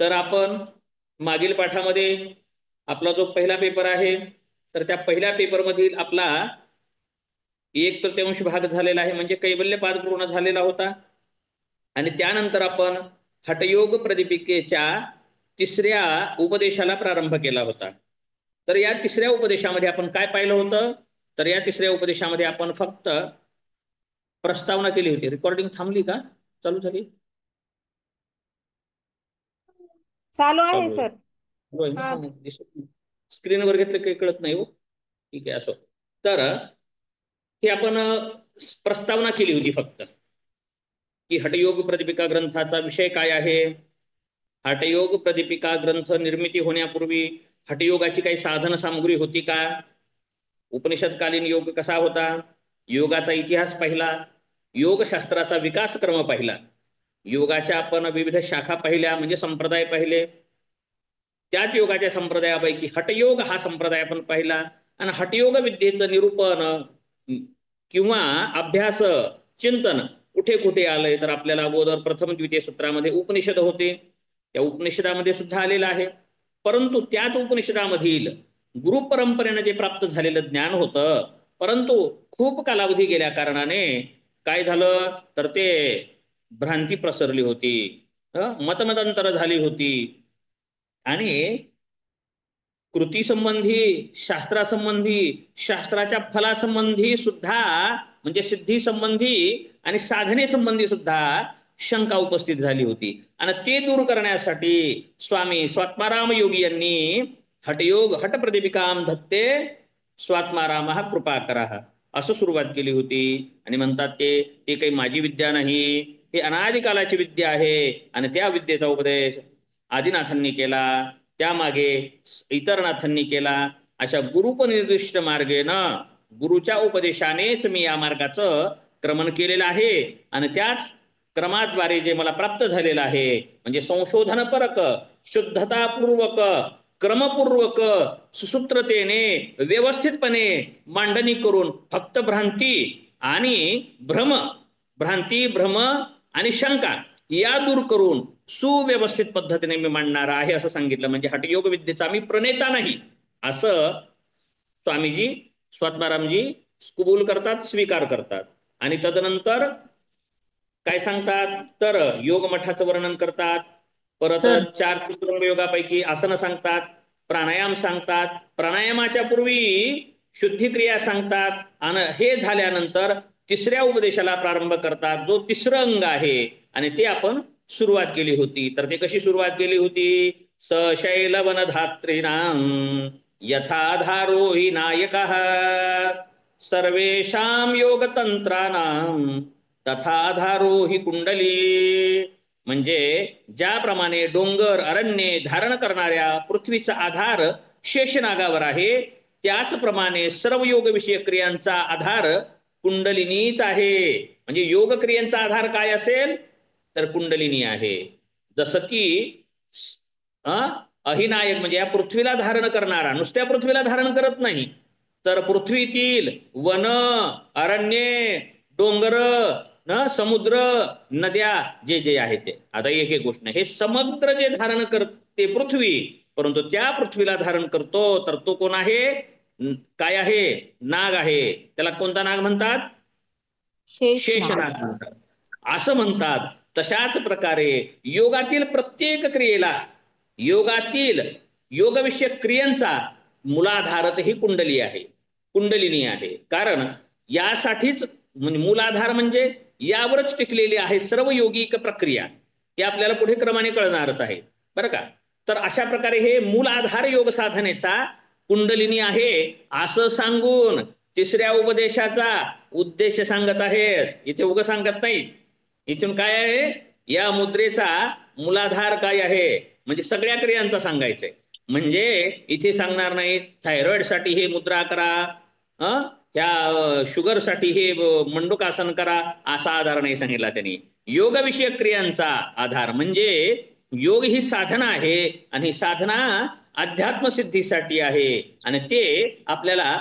तर आपण मागील पाठामध्ये आपला जो पहिला पेपर आहे तर त्या पहिल्या पेपरमधील आपला 1/3 भाग झालेला आहे, म्हणजे कैवल्यपाद पूर्ण झालेला होता. आणि त्यानंतर आपण हठयोग प्रदीपिकेच्या तिसऱ्या उपदेशाला प्रारंभ केला होता. तर या तिसऱ्या उपदेशामध्ये आपण काय पाहिलं होतं, तर या तिसऱ्या उपदेशामध्ये आपण फक्त प्रस्तावना केली होती. रेकॉर्डिंग थांबली का, चालू झाली? चालू आहे चालू आहे. सर. हा. स्क्रीनवर घेतलं काही कळत नाही हो. ठीक आहे, असो. तर हे आपण प्रस्तावना केली होती फक्त, की हठयोग प्रदीपिका ग्रंथाचा विषय काय आहे. हठयोग प्रदीपिका ग्रंथ निर्मिती होण्यापूर्वी हठयोगाची काही साधन सामुग्री होती का, उपनिषदकालीन योग कसा होता, योगाचा इतिहास पाहिला, योगशास्त्राचा विकास क्रम पाहिला, योगाच्या आपण विविध शाखा पाहिल्या म्हणजे संप्रदाय पाहिले. त्याच योगाच्या संप्रदायापैकी हठयोग हा संप्रदाय आपण पाहिला. आणि हठयोग विद्येचं निरूपण किंवा अभ्यास चिंतन कुठे कुठे आलंय, तर आपल्याला अगोदर प्रथम द्वितीय सत्रामध्ये उपनिषद होते, त्या उपनिषदामध्ये सुद्धा आलेलं आहे. परंतु त्याच उपनिषदामधील गुरु परंपरेने जे प्राप्त झालेलं ज्ञान होतं, परंतु खूप कालावधी गेल्या कारणाने काय झालं, तर ते भ्रांती प्रसरली होती, मतमतांतर झाली होती. आणि कृती संबंधी, शास्त्रासंबंधी, शास्त्राच्या फलासंबंधी सुद्धा, म्हणजे सिद्धी संबंधी आणि साधने संबंधी सुद्धा शंका उपस्थित झाली होती. आणि ते दूर करण्यासाठी स्वामी स्वात्माराम योगी यांनी हठयोग हटप्रदीपिकाम धत्ते स्वात्माराम कृपा करा असं सुरुवात केली होती. आणि म्हणतात ते काही माझी विद्या नाही, हे अनादिकालाची विद्या आहे. आणि त्या विद्येचा उपदेश आदिनाथांनी केला, त्यामागे इतर नाथांनी केला. अशा गुरुपनिर्दिष्ट मार्गेनं गुरुच्या उपदेशानेच मी या मार्गाचं क्रमण केलेलं आहे. आणि त्याच क्रमाद्वारे जे मला प्राप्त झालेलं आहे, म्हणजे संशोधनपरक, शुद्धतापूर्वक, क्रमपूर्वक, सुसूत्रतेने, व्यवस्थितपणे मांडणी करून फक्त भ्रांती आणि भ्रम, भ्रांती भ्रम आणि शंका या दूर करून सुव्यवस्थित पद्धतीने मी मांडणार आहे असं सांगितलं. म्हणजे हठयोग विद्येचा मी प्रणेता नाही असं स्वामीजी स्वात्मारामजी कबूल करतात, स्वीकार करतात. आणि तदनंतर काय सांगतात, तर योग मठाचं वर्णन करतात. परत सर 4 चतुरंग योगापैकी आसन सांगतात, प्राणायाम सांगतात, प्राणायामाच्या पूर्वी शुद्धिक्रिया सांगतात. आणि हे झाल्यानंतर तिसऱ्या उपदेशाला प्रारंभ करतात, जो तिसरं अंग आहे. आणि ते आपण सुरुवात केली होती. तर ते कशी सुरुवात केली होती, सशैलवनधात्रीणाम यथाधारो हि नायकः सर्वेषां योगतंत्राणाम तथाधारो हि कुंडली. म्हणजे ज्याप्रमाणे डोंगर अरण्ये धारण करणाऱ्या पृथ्वीचा आधार शेषनागावर आहे, त्याचप्रमाणे सर्व योग विषयक क्रियांचा आधार कुंडलिनीच आहे. म्हणजे योग क्रियांचा आधार काय असेल, तर कुंडलिनी आहे. जसं की अहिनायक म्हणजे या पृथ्वीला धारण करणारा नुसत्या पृथ्वीला धारण करत नाही, तर पृथ्वीतील वन, अरण्ये, डोंगर, समुद्र, नद्या जे जे आहेत ते, आता एक एक गोष्ट नाही, हे समग्र जे धारण करते पृथ्वी, परंतु त्या पृथ्वीला धारण करतो तर तो कोण आहे, काय आहे, नाग आहे. त्याला कोणता नाग म्हणतात, शेषनाग म्हणतात असं म्हणतात. तशाच प्रकारे योगातील प्रत्येक क्रियेला, योगातील योगविषयक क्रियांचा मूलाधारच ही कुंडली आहे, कुंडलिनी आहे. कारण यासाठीच मूलाधार म्हणजे यावरच टिकलेली आहे सर्व योगिक प्रक्रिया. हे आपल्याला पुढे क्रमाने कळणारच आहे बरं का. तर अशा प्रकारे हे मूलाधार योग साधनेचा कुंडलिनी आहे असं सांगून तिसऱ्या उपदेशाचा उद्देश सांगत आहेत. इथे उग सांगत नाही. इथून काय आहे, या मुद्रेचा मूलाधार काय आहे, म्हणजे सगळ्या क्रियांचा सांगायचंय. म्हणजे इथे सांगणार नाही थायरॉइड साठी हे मुद्रा करा, ह्या शुगरसाठी हे मंडूकासन करा, असा आधार नाही सांगितला त्यांनी. योग विषयक क्रियांचा आधार म्हणजे योग ही साधना आहे आणि ही साधना अध्यात्म सिद्धीसाठी आहे. आणि ते आपल्याला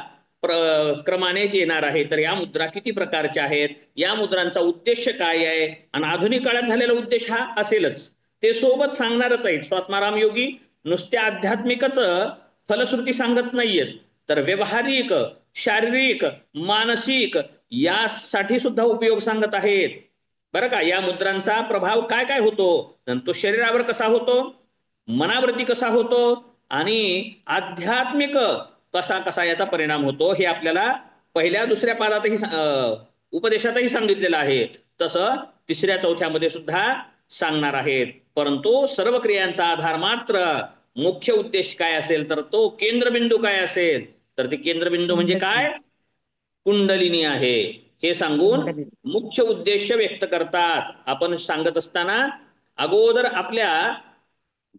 क्रमानेच येणार आहे. तर या मुद्रा किती प्रकारच्या आहेत, या मुद्रांचा उद्देश काय आहे, आणि आधुनिक काळात झालेला उद्देश हा असेलच. ते सोबत सांगणारच आहेत. स्वात्माराम योगी नुसत्या आध्यात्मिकच फलश्रुती सांगत नाहीयेत, तर व्यवहारिक, शारीरिक, मानसिक यासाठी सुद्धा उपयोग सांगत आहेत बरं का. या मुद्रांचा प्रभाव काय काय होतो, तो शरीरावर कसा होतो, मनावरती कसा होतो आणि आध्यात्मिक कसा कसा याचा परिणाम होतो हे आपल्याला पहिल्या दुसऱ्या पादातही उपदेशातही सांगितलेलं आहे. तसं तिसऱ्या चौथ्यामध्ये सुद्धा सांगणार आहेत. परंतु सर्व क्रियांचा आधार मात्र मुख्य उद्देश काय असेल, तर तो केंद्रबिंदू काय असेल, तर ते केंद्रबिंदू म्हणजे काय, कुंडलिनी आहे हे सांगून मुख्य उद्देश व्यक्त करतात. आपण सांगत असताना अगोदर आपल्या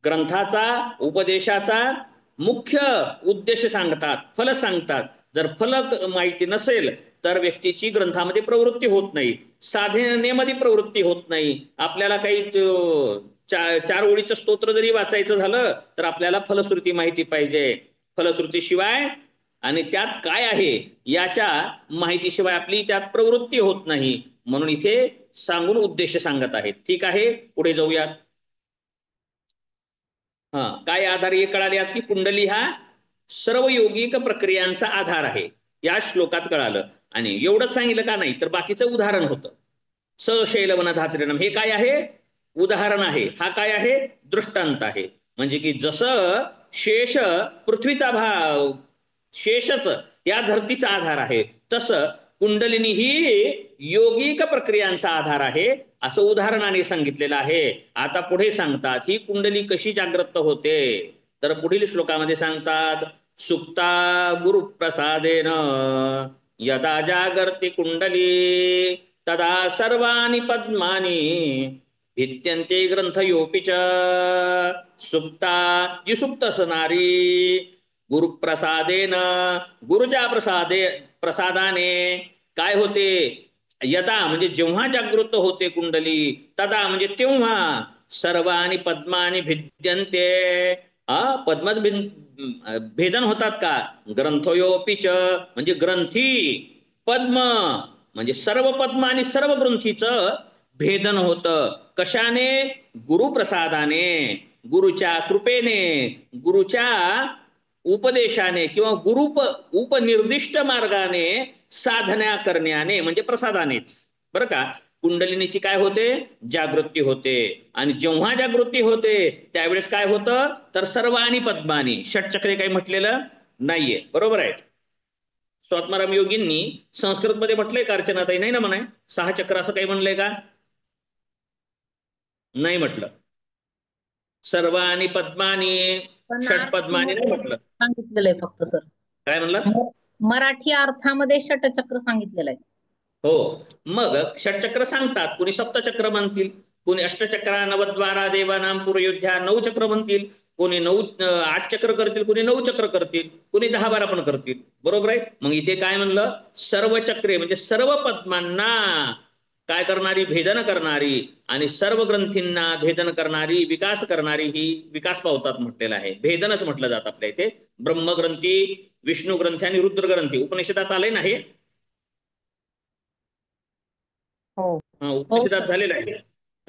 ग्रंथाचा, उपदेशाचा मुख्य उद्देश सांगतात, फल सांगतात. जर फल माहिती नसेल तर व्यक्तीची ग्रंथामध्ये प्रवृत्ती होत नाही, साधनेमध्ये प्रवृत्ती होत नाही. आपल्याला काही चार ओळीचं स्तोत्र जरी वाचायचं झालं तर आपल्याला फलश्रुती माहिती पाहिजे. फलश्रुतीशिवाय आणि त्यात काय आहे याच्या माहितीशिवाय आपली त्यात प्रवृत्ती होत नाही. म्हणून इथे सांगून उद्देश सांगत आहेत. ठीक आहे, पुढे जाऊयात. काय आधार हे कळाले की कुंडली हा सर्व योगिक प्रक्रियांचा आधार आहे, या श्लोकात कळालं. आणि एवढंच सांगितलं का नाही, तर बाकीचं उदाहरण होतं. सशैलवन धात्रिणम हे काय आहे, उदाहरण आहे. हा काय आहे, दृष्टांत आहे. म्हणजे की जसं शेष पृथ्वीचा भाव, शेषच या धरतीचा आधार आहे, तसं कुंडलिनी ही योगिक प्रक्रियांचा आधार आहे असं उदाहरणाने सांगितलेलं आहे. आता पुढे सांगतात ही कुंडली कशी जागृत होते, तर पुढील श्लोकामध्ये सांगतात सुप्ता गुरुप्रसादेन यदा जागर्ति कुंडली तदा सर्वाणि पद्मानि भिद्यन्ते ग्रंथयोपि च. सुप्ता जी सुप्त असणारी, गुरुप्रसादेन गुरुच्या प्रसादाने काय होते, यदा म्हणजे जेव्हा जागृत होते कुंडली, तदा म्हणजे तेव्हा, सर्वानी पद्मानी भिद्यन्ते पद्मच भेदन होतात का, ग्रंथयोपिच म्हणजे ग्रंथी, पद्म म्हणजे सर्व पद्म आणि सर्व ग्रंथीचं भेदन होतं. कशाने, गुरुप्रसादाने, गुरुच्या कृपेने, गुरुच्या उपदेशाने किंवा उपनिर्दिष्ट मार्गाने साधना करण्याने म्हणजे प्रसादानेच बरं का. कुंडलिनीची काय होते, जागृती होते. आणि जेव्हा जागृती होते त्यावेळेस काय होतं, तर सर्वानी पद्मानी, षटचक्रे काही म्हटलेलं नाहीये. बरोबर आहे. स्वात्माराम योगींनी संस्कृत मध्ये म्हटलंय का अर्चनाताई, नाही ना म्हणाय, 6 चक्र असं काही म्हणलंय का, नाही म्हटलं. सर्वानी पद्मानी, षटपद्मानी नाही म्हटलं. सांगितलेलं आहे फक्त सर. काय म्हणलं, मराठी अर्थामध्ये षटचक्र सांगितलेलं आहे. हो, मग षटचक्र सांगतात, कुणी सप्तचक्र म्हणतील, कुणी अष्टचक्रा नवद्वारा देवानाम पुरयोध्या 9 चक्र म्हणतील, कोणी 8 चक्र करतील, कुणी 9 चक्र करतील, कुणी 10-12 पण करतील. बरोबर आहे. मग इथे काय म्हणलं, सर्व चक्रे म्हणजे सर्व पद्मांना काय करणारी, भेदन करणारी, आणि सर्व ग्रंथींना भेदन करणारी, विकास करणारी ही विकास पावतात म्हटलेलं आहे. भेदनच म्हटलं जात आपल्या इथे. ब्रह्मग्रंथी, विष्णू ग्रंथी आणि रुद्र ग्रंथी उपनिषदात आले नाही, उपनिषदात झालेलं आहे.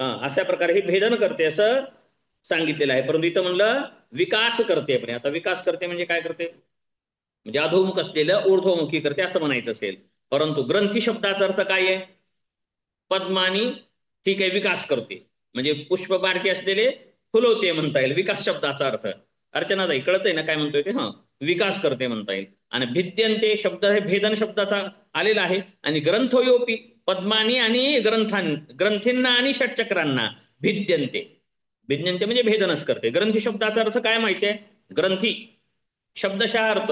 अशा प्रकारे हे भेदन करते असं सांगितलेलं आहे. परंतु इथं म्हणलं विकास करते. पण आता विकास करते म्हणजे काय करते, म्हणजे अधोमुख असलेलं ऊर्ध्वमुखी करते असं म्हणायचं असेल. परंतु ग्रंथी शब्दाचा अर्थ काय आहे, पद्मानी, ठीक आहे, विकास करते म्हणजे पुष्प बारके असलेले फुलवते म्हणता येईल. विकास शब्दाचा अर्थ अर्चनाताई कळतंय ना काय म्हणतोय ते, विकास करते म्हणता येईल. आणि भिद्यंते शब्द हे भेदन शब्दाचा आलेला आहे. आणि ग्रंथयोपी, पद्मानी आणि ग्रंथींना आणि षटचक्रांना भिद्यंते, भिद्यंते म्हणजे भेदनच करते. ग्रंथी शब्दाचा अर्थ काय माहितीये, ग्रंथी शब्दशः अर्थ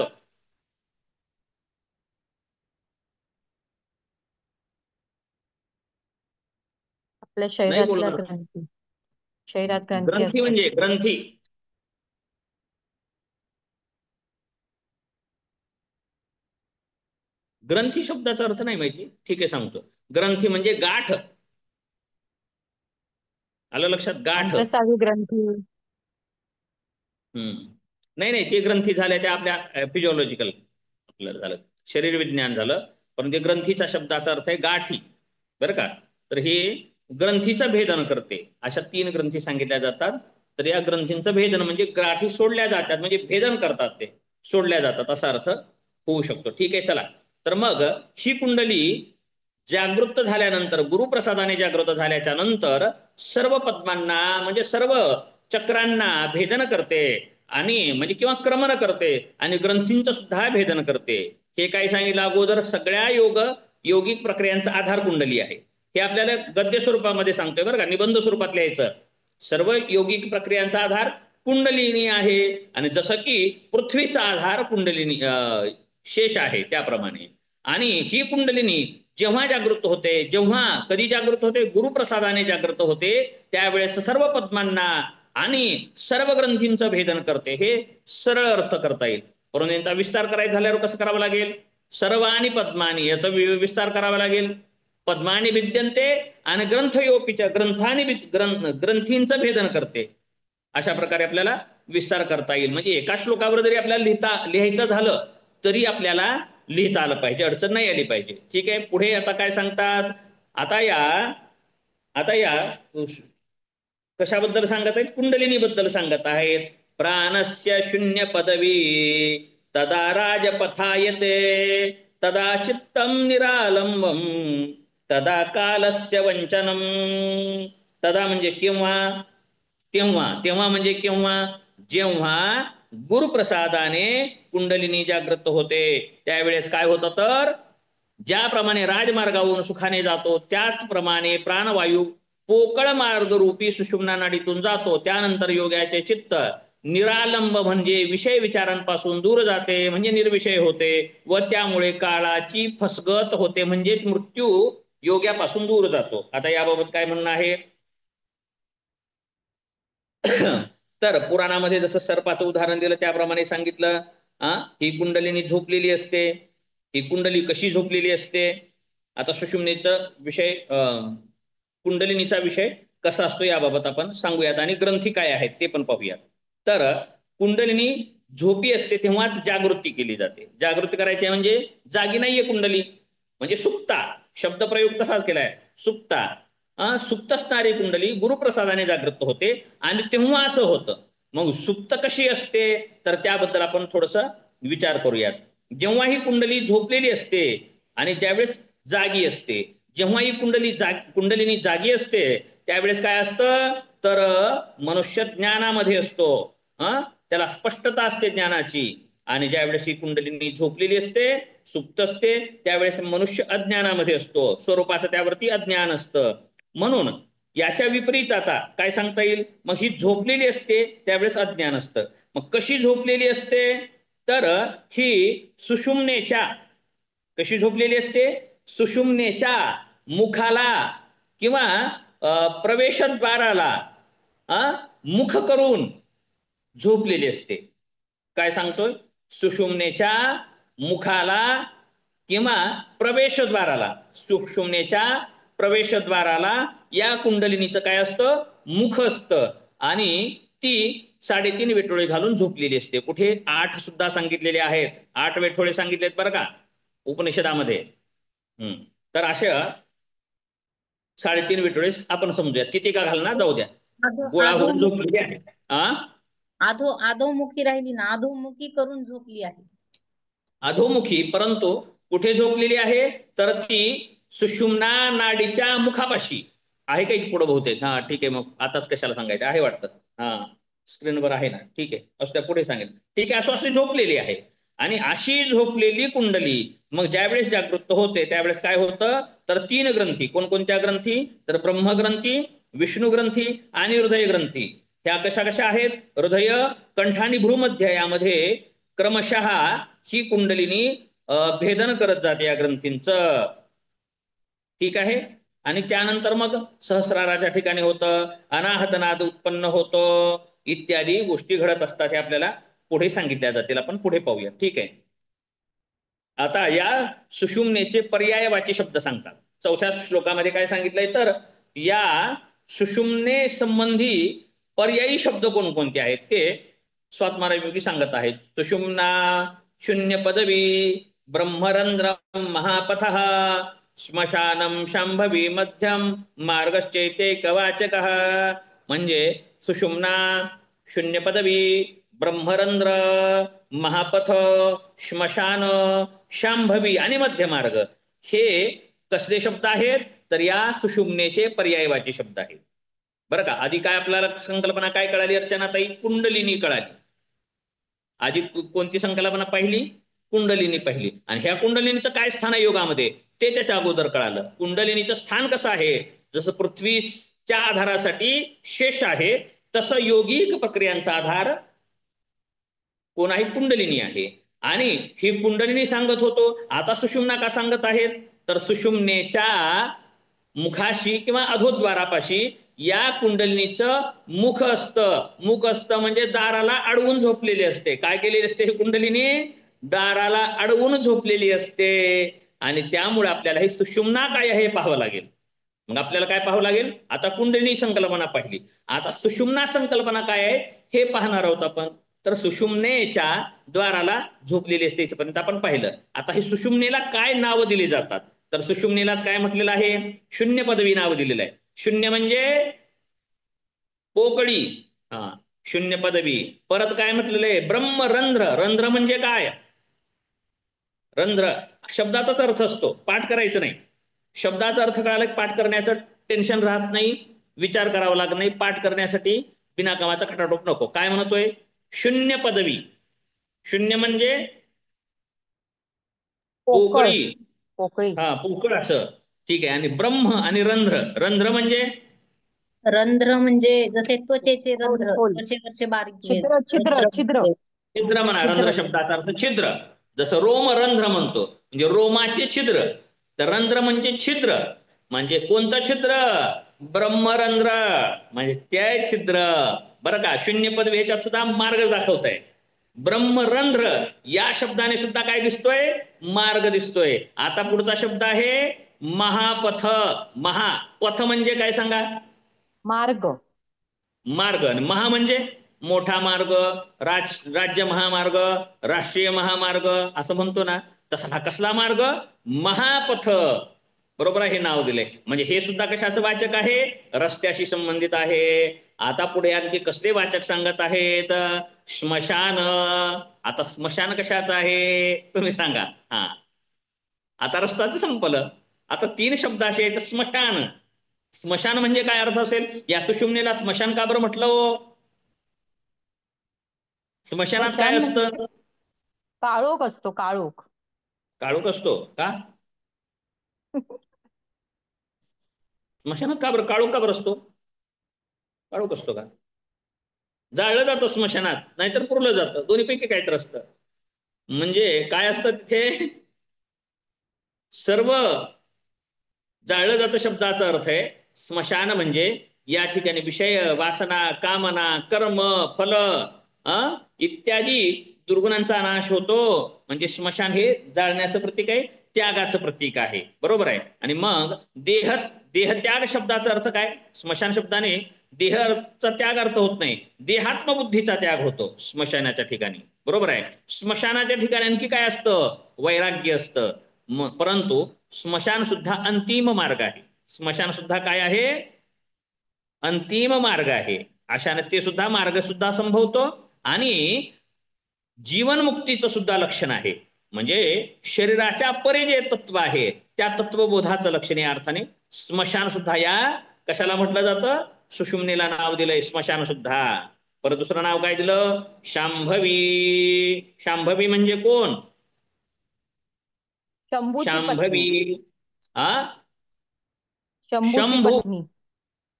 आपल्या नाही शरीरातल्या बोलणार. ग्रंथी, शरीरात ग्रंथी ग्रंथी असतात. म्हणजे ग्रंथी, ग्रंथी शब्दाचा अर्थ नाही माहिती, ठीक आहे सांगतो. ग्रंथी म्हणजे गाठ, आलं लक्षात, गाठ. अंतःस्रावी ग्रंथी. नाही नाही, ते ग्रंथी झाल्या त्या आपल्या फिजिओलॉजिकल आपल्याला झालं, शरीर विज्ञान झालं. पण ते ग्रंथीचा शब्दाचा अर्थ आहे गाठी बरं का. तर हे ग्रंथीचं भेदन करते. अशा 3 ग्रंथी सांगितल्या जातात. तर या ग्रंथींचं भेदन म्हणजे गाठी सोडल्या जातात, म्हणजे भेदन करतात, ते सोडल्या जातात असा अर्थ होऊ शकतो. ठीक आहे, चला. तर मग ही कुंडली जागृत झाल्यानंतर, गुरुप्रसादाने जागृत झाल्याच्या नंतर सर्व पद्मांना म्हणजे सर्व चक्रांना भेदन करते आणि म्हणजे किंवा क्रमन करते आणि ग्रंथींचं सुद्धा भेदन करते. हे काय सांगितलं अगोदर, सगळ्या योगिक प्रक्रियांचा आधार कुंडली आहे. हे आपल्याला गद्य स्वरूपामध्ये सांगतोय बरं का, निबंध स्वरूपात लिहायचं. सर्व योगिक प्रक्रियांचा आधार कुंडलिनी आहे आणि जसं की पृथ्वीचा आधार कुंडलिनी शेष आहे त्याप्रमाणे. आणि ही कुंडलिनी जेव्हा जागृत होते, जेव्हा कधी जागृत होते, गुरुप्रसादाने जागृत होते, त्यावेळेस सर्व पद्मांना आणि सर्व ग्रंथींचं भेदन करते. हे सरळ अर्थ करता येईल. परंतु यांचा विस्तार करायचा झाल्यावर कसं करावं लागेल, सर्व आणि पद्मानी याचा विस्तार करावा लागेल. पद्मानी विद्यंते आणि ग्रंथयोपीच्या ग्रंथींचं भेदन करते. अशा प्रकारे आपल्याला विस्तार करता येईल. म्हणजे एका श्लोकावर जरी आपल्याला लिहायचं झालं तरी आपल्याला लिहिता आलं पाहिजे, अडचण नाही आली पाहिजे. ठीक आहे, पुढे आता काय सांगतात, आता या कशाबद्दल सांगत आहेत, कुंडलिनी बद्दल सांगत आहेत. प्राणस्य शून्य पदवी तदा राजपथायते तदा चित्तम निरालंबम तदा कालस्य वंचनम. तदा म्हणजे केव्हा, तेव्हा म्हणजे केव्हा, जेव्हा गुरुप्रसादाने कुंडलिनी जागृत होते. त्यावेळेस काय होतं, तर ज्याप्रमाणे राजमार्गावरून सुखाने जातो त्याचप्रमाणे प्राणवायू पोकळ मार्गरूपी सुषुम्ना नाडीतून जातो. त्यानंतर योग्याचे चित्त निरालंब म्हणजे विषय विचारांपासून दूर जाते, म्हणजे निर्विषय होते व त्यामुळे काळाची फसगत होते, म्हणजे मृत्यू योग्यापासून दूर जातो. आता याबाबत काय म्हणणं आहे तर पुराणामध्ये जसं सर्पाचं उदाहरण दिलं त्याप्रमाणे सांगितलं. ही कुंडलिनी झोपलेली असते. ही कुंडली कशी झोपलेली असते, आता सुषुम्नेचा विषय कुंडलिनीचा विषय कसा असतो याबाबत आपण सांगूयात आणि ग्रंथी काय आहेत ते पण पाहूयात. तर कुंडलिनी झोपी असते तेव्हाच जागृती केली जाते. जागृती करायची म्हणजे जागी नाहीये कुंडली, म्हणजे सुप्ता शब्द प्रयोग तसाच केलाय, सुप्ता. सुप्त असणारी कुंडली गुरुप्रसादाने जागृत होते आणि तेव्हा असं होतं. मग सुप्त कशी असते तर त्याबद्दल आपण थोडस विचार करूयात. जेव्हा ही कुंडली झोपलेली असते आणि ज्यावेळेस जागी असते, जेव्हा ही कुंडलिनी जागी असते त्यावेळेस काय असतं तर मनुष्य ज्ञानामध्ये असतो, त्याला स्पष्टता असते ज्ञानाची. आणि ज्यावेळेस ही कुंडलिनी झोपलेली असते, सुप्त असते, त्यावेळेस मनुष्य अज्ञानामध्ये असतो, स्वरूपाचं त्यावरती अज्ञान असतं. म्हणून याच्या विपरीत आता काय सांगता येईल, मग ही झोपलेली असते त्यावेळेस अज्ञान असतं. मग कशी झोपलेली असते तर ही सुषुम्नेच्या, कशी झोपलेली असते, सुषुम्नेच्या मुखाला किंवा प्रवेशद्वाराला मुख करून झोपलेली असते. काय सांगतोय, सुषुम्नेच्या मुखाला किंवा प्रवेशद्वाराला, सुषुम्नेच्या प्रवेशद्वाराला या कुंडलिनीचं काय असतं, मुख असतं आणि ती 3.5 वेठोळे घालून झोपलेली असते. कुठे 8 सुद्धा सांगितलेले आहेत, 8 वेठोळे सांगितलेत बरं का उपनिषदामध्ये. तर अशा 3.5 वेठोळे आपण समजूयात. किती का घालणार जाऊ द्या, गोळा होऊन झोपलेली आहे. अधोमुखी राहिली ना, अधोमुखी करून झोपली आहे. अधोमुखी, परंतु कुठे झोपलेली आहे तर ती सुषुम्ना नाडीच्या मुखापाशी आहे. काही पुढे बहुतेक, ठीक आहे, मग आताच कशाला सांगायचं आहे वाटतं, स्क्रीनवर आहे ना, ठीक आहे, असं त्या पुढे सांगेल. ठीक आहे, अशी झोपलेली आहे. आणि अशी झोपलेली कुंडली मग ज्यावेळेस जागृत होते त्यावेळेस काय होतं तर 3 ग्रंथी, कोणकोणत्या ग्रंथी तर ब्रह्मग्रंथी, विष्णू ग्रंथी आणि हृदय ग्रंथी. ह्या कशा कशा आहेत, हृदय, कंठ आणि भ्रूमध्य यामध्ये क्रमशः ही कुंडलिनी भेदन करत जाते या ग्रंथींचं. ठीक आहे. आणि त्यानंतर मग सहस्राराच्या ठिकाणी होतं, अनाहतनाद उत्पन्न होतो, इत्यादी गोष्टी घडत असतात. हे आपल्याला पुढे सांगितल्या जातील, आपण पुढे पाहूया. ठीक आहे. आता या सुषुम्नेचे पर्यायवाची शब्द सांगतात. 4थ्या श्लोकामध्ये काय सांगितलंय तर या सुषुम्ने संबंधी पर्यायी शब्द कोणकोणते आहेत ते स्वात्मारायोगी सांगत आहेत. सुषुम्ना शून्य पदवी, ब्रह्मरंध्र महापथः, श्मशानम शांभवी मध्यम मार्गश्चैतैकवाचकः. म्हणजे सुषुम्ना, शून्य पदवी, ब्रह्मरंध्र, महापथ, श्मशान, शांभवी आणि मध्यमार्ग हे कसले शब्द आहेत? तर या सुषुम्नेचे पर्यायवाची शब्द आहेत. बरं का. आधी काय आपल्याला संकल्पना काय कळाली अर्चनाताई? कुंडलिनी कळाली. आधी कोणती संकल्पना पाहिली? कुंडलिनी पाहिली. आणि ह्या कुंडलिनीचं काय स्थान आहे योगामध्ये ते त्याच्या अगोदर कळालं. कुंडलिनीचं स्थान कसं आहे? जसं पृथ्वीच्या आधारासाठी शेष आहे तसं योगिक प्रक्रियांचा आधार कोण आहे? कुंडलिनी आहे. आणि ही कुंडलिनी सांगत होतो. आता सुषुम्ना का सांगत आहेत? तर सुषुम्नेच्या मुखाशी किंवा अधोद्वारापाशी या कुंडलिनीचं मुख असतं. मुख असतं म्हणजे दाराला अडवून झोपलेली असते. काय केलेली असते ही कुंडलिनी? दाराला अडवून झोपलेली असते. आणि त्यामुळे आपल्याला ही सुषुम्ना काय आहे हे पाहावं लागेल. मग आपल्याला काय पाहावं लागेल? आता कुंडलिनी संकल्पना पाहिली, आता सुषुम्ना संकल्पना काय आहे हे पाहणार आहोत आपण. तर सुषुम्नेच्या द्वाराला झोपलेली असते इथपर्यंत आपण पाहिलं. आता ही सुषुम्नेला काय नाव दिली जातात? तर सुषुम्नेलाच काय म्हटलेलं आहे? शून्य पदवी नाव दिलेलं आहे. शून्य म्हणजे पोकळी, हा शून्य पदवी. परत काय म्हटलेलं आहे? ब्रह्मरंध्र. रंध्र म्हणजे काय? रंध्र शब्दाचाच अर्थ असतो, पाठ करायचं नाही. शब्दाचा अर्थ कळाला की पाठ करण्याचं टेन्शन राहत नाही, विचार करावा लागत नाही. पाठ करण्यासाठी बिनाकामाचा खटाटोप नको. काय म्हणतोय? शून्य पदवी. शून्य म्हणजे पोकळ. पोकळी, पोकळी. हा पोकळ असं. ठीक आहे. आणि ब्रह्म आणि रंध्र. रंध्र म्हणजे रंध्र म्हणजे जसे त्वचेचे खोल रंध्र, खोल. त्वचेवरचे बारीक छिद्र छिद्र रंध्र छिद्र म्हणजे. छिद्र म्हणा. छिद्र. रंध्र शब्दाचा अर्थ छिद्र. जसं रोम रंध्र म्हणतो म्हणजे रोमाचे छिद्र, तर रंध्र म्हणजे छिद्र. म्हणजे कोणतं छिद्र? ब्रह्मरंध्र म्हणजे ते छिद्र. बरं का. शून्य पदवी ह्याच्यात सुद्धा मार्ग दाखवत आहे. ब्रह्मरंध्र या शब्दाने सुद्धा काय दिसतोय? मार्ग दिसतोय. आता पुढचा शब्द आहे महापथ. महापथ म्हणजे काय सांगा? मार्ग. मार्ग. आणि महा म्हणजे मोठा मार्ग, राज्य महामार्ग, राष्ट्रीय महामार्ग असं म्हणतो ना, तसा हा कसला मार्ग? महापथ. बरोबर आहे. हे नाव दिले म्हणजे हे सुद्धा कशाचं वाचक आहे? रस्त्याशी संबंधित आहे. आता पुढे आणखी कसले वाचक सांगत आहेत? श्मशान. आता स्मशान कशाचं आहे तुम्ही सांगा. हा आता रस्त्याचं संपलं. आता तीन शब्द असे आहेत. स्मशान. स्मशान म्हणजे काय अर्थ असेल? या सुषुम्नेला स्मशान का बरं म्हटलं हो? स्मशानात काय स्मशान म्हणजे असतं? काळोख असतो, काळोख. काळोख असतो का? स्मशानात का बरं काळोख का बरं असतो? काळोख असतो का? जाळलं जातं स्मशानात, नाहीतर पुरलं जातं. दोन्हीपैकी काहीतरी असतं. म्हणजे काय असतं तिथे? सर्व जाळलं जातं शब्दाचा अर्थ आहे. स्मशान म्हणजे या ठिकाणी विषय, वासना, कामना, कर्म, फल इत्यादी दुर्गुणांचा नाश होतो. म्हणजे स्मशान हे जाळण्याचं प्रतीक आहे, त्यागाचं प्रतीक आहे. बरोबर आहे. आणि मग देहत्याग शब्दाचा अर्थ काय? स्मशान शब्दाने देहाचा त्याग अर्थ होत नाही, देहात्मबुद्धीचा त्याग होतो स्मशानाच्या ठिकाणी. बरोबर आहे. स्मशानाच्या ठिकाणी आणखी काय असतं? वैराग्य असतं. परंतु स्मशान सुद्धा अंतिम मार्ग आहे. स्मशान सुद्धा काय आहे? अंतिम मार्ग आहे. अशाने ते सुद्धा मार्ग सुद्धा संभवतो आणि जीवनमुक्तीचं सुद्धा लक्षण आहे. म्हणजे शरीराच्या परे जे तत्व आहे त्या तत्वबोधाचं लक्षण या अर्थाने स्मशान सुद्धा या कशाला म्हटलं जातं? सुषुम्नेला नाव दिलंय स्मशान सुद्धा. परत दुसरं नाव काय दिलं? शांभवी. शांभवी म्हणजे कोण? शंभूची पत्नी. शांभवी. हा शंभूची शंभू. पत्नी.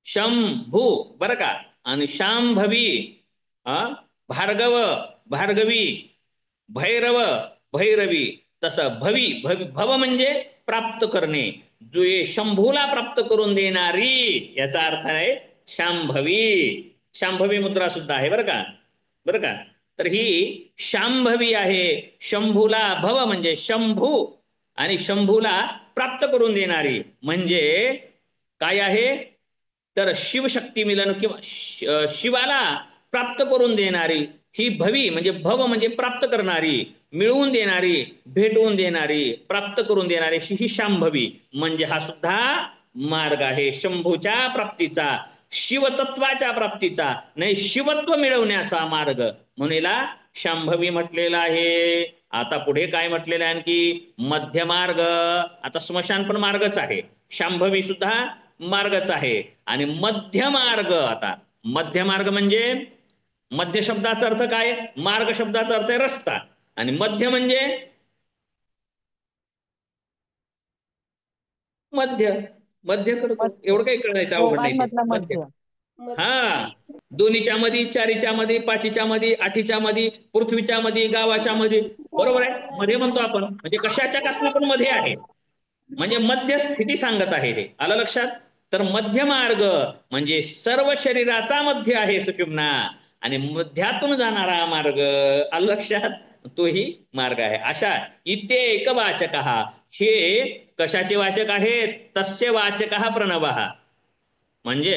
शंभू. बरं का. आणि शांभवी, भार्गव, भार्गवी, भैरव, भैरवी. तसं भवी, भव म्हणजे प्राप्त करणे, जो शंभूला प्राप्त करून देणारी याचा अर्थ आहे शांभवी. शांभवी मुद्रा सुद्धा आहे बरं का. बरं का. तर ही शांभवी आहे. शंभूला, भव म्हणजे शंभू, आणि शंभूला प्राप्त करून देणारी म्हणजे काय आहे? तर शिवशक्ती मिलन किंवा शिवाला प्राप्त करून देणारी ही भवी म्हणजे भव म्हणजे प्राप्त करणारी, मिळवून देणारी, भेटवून देणारी, प्राप्त करून देणारी ही शांभवी, म्हणजे हा सुद्धा मार्ग आहे शंभूच्या प्राप्तीचा, शिवतत्वाच्या प्राप्तीचा, नाही शिवत्व मिळवण्याचा मार्ग, म्हणून याला शांभवी म्हटलेला आहे. आता पुढे काय म्हटलेलं आहे आणखी, मध्यमार्ग. आता स्मशान पण मार्गच आहे, शांभवी सुद्धा मार्गच आहे. आणि मध्यमार्ग, आता मध्यमार्ग म्हणजे मध्य शब्दाचा अर्थ काय, मार्ग शब्दाचा अर्थ आहे रस्ता, आणि मध्य म्हणजे मध्य, मध्य करतो, मध्य. एवढं काही कळायचं अवघड नाही ते दोघांमधला मध्य. मध्य. हा, दोन्हीच्या मध्ये, चारीच्या मध्ये, पाचीच्या मध्ये, आठीच्या मध्ये, पृथ्वीच्या मध्ये, गावाच्या मध्ये, बरोबर आहे, मध्ये म्हणतो आपण, म्हणजे कशाच्या कसला पण मध्ये आहे, म्हणजे मध्य स्थिती सांगत आहे हे, आलं लक्षात. तर मध्य मार्ग म्हणजे सर्व शरीराचा मध्य आहे सुषुम्ना, आणि मध्यातून जाणारा मार्ग, आलं लक्षात, तोही मार्ग आहे. अशा इथे एक वाचक, हे कशाचे वाचक आहेत, तस्य वाचक प्रणव, म्हणजे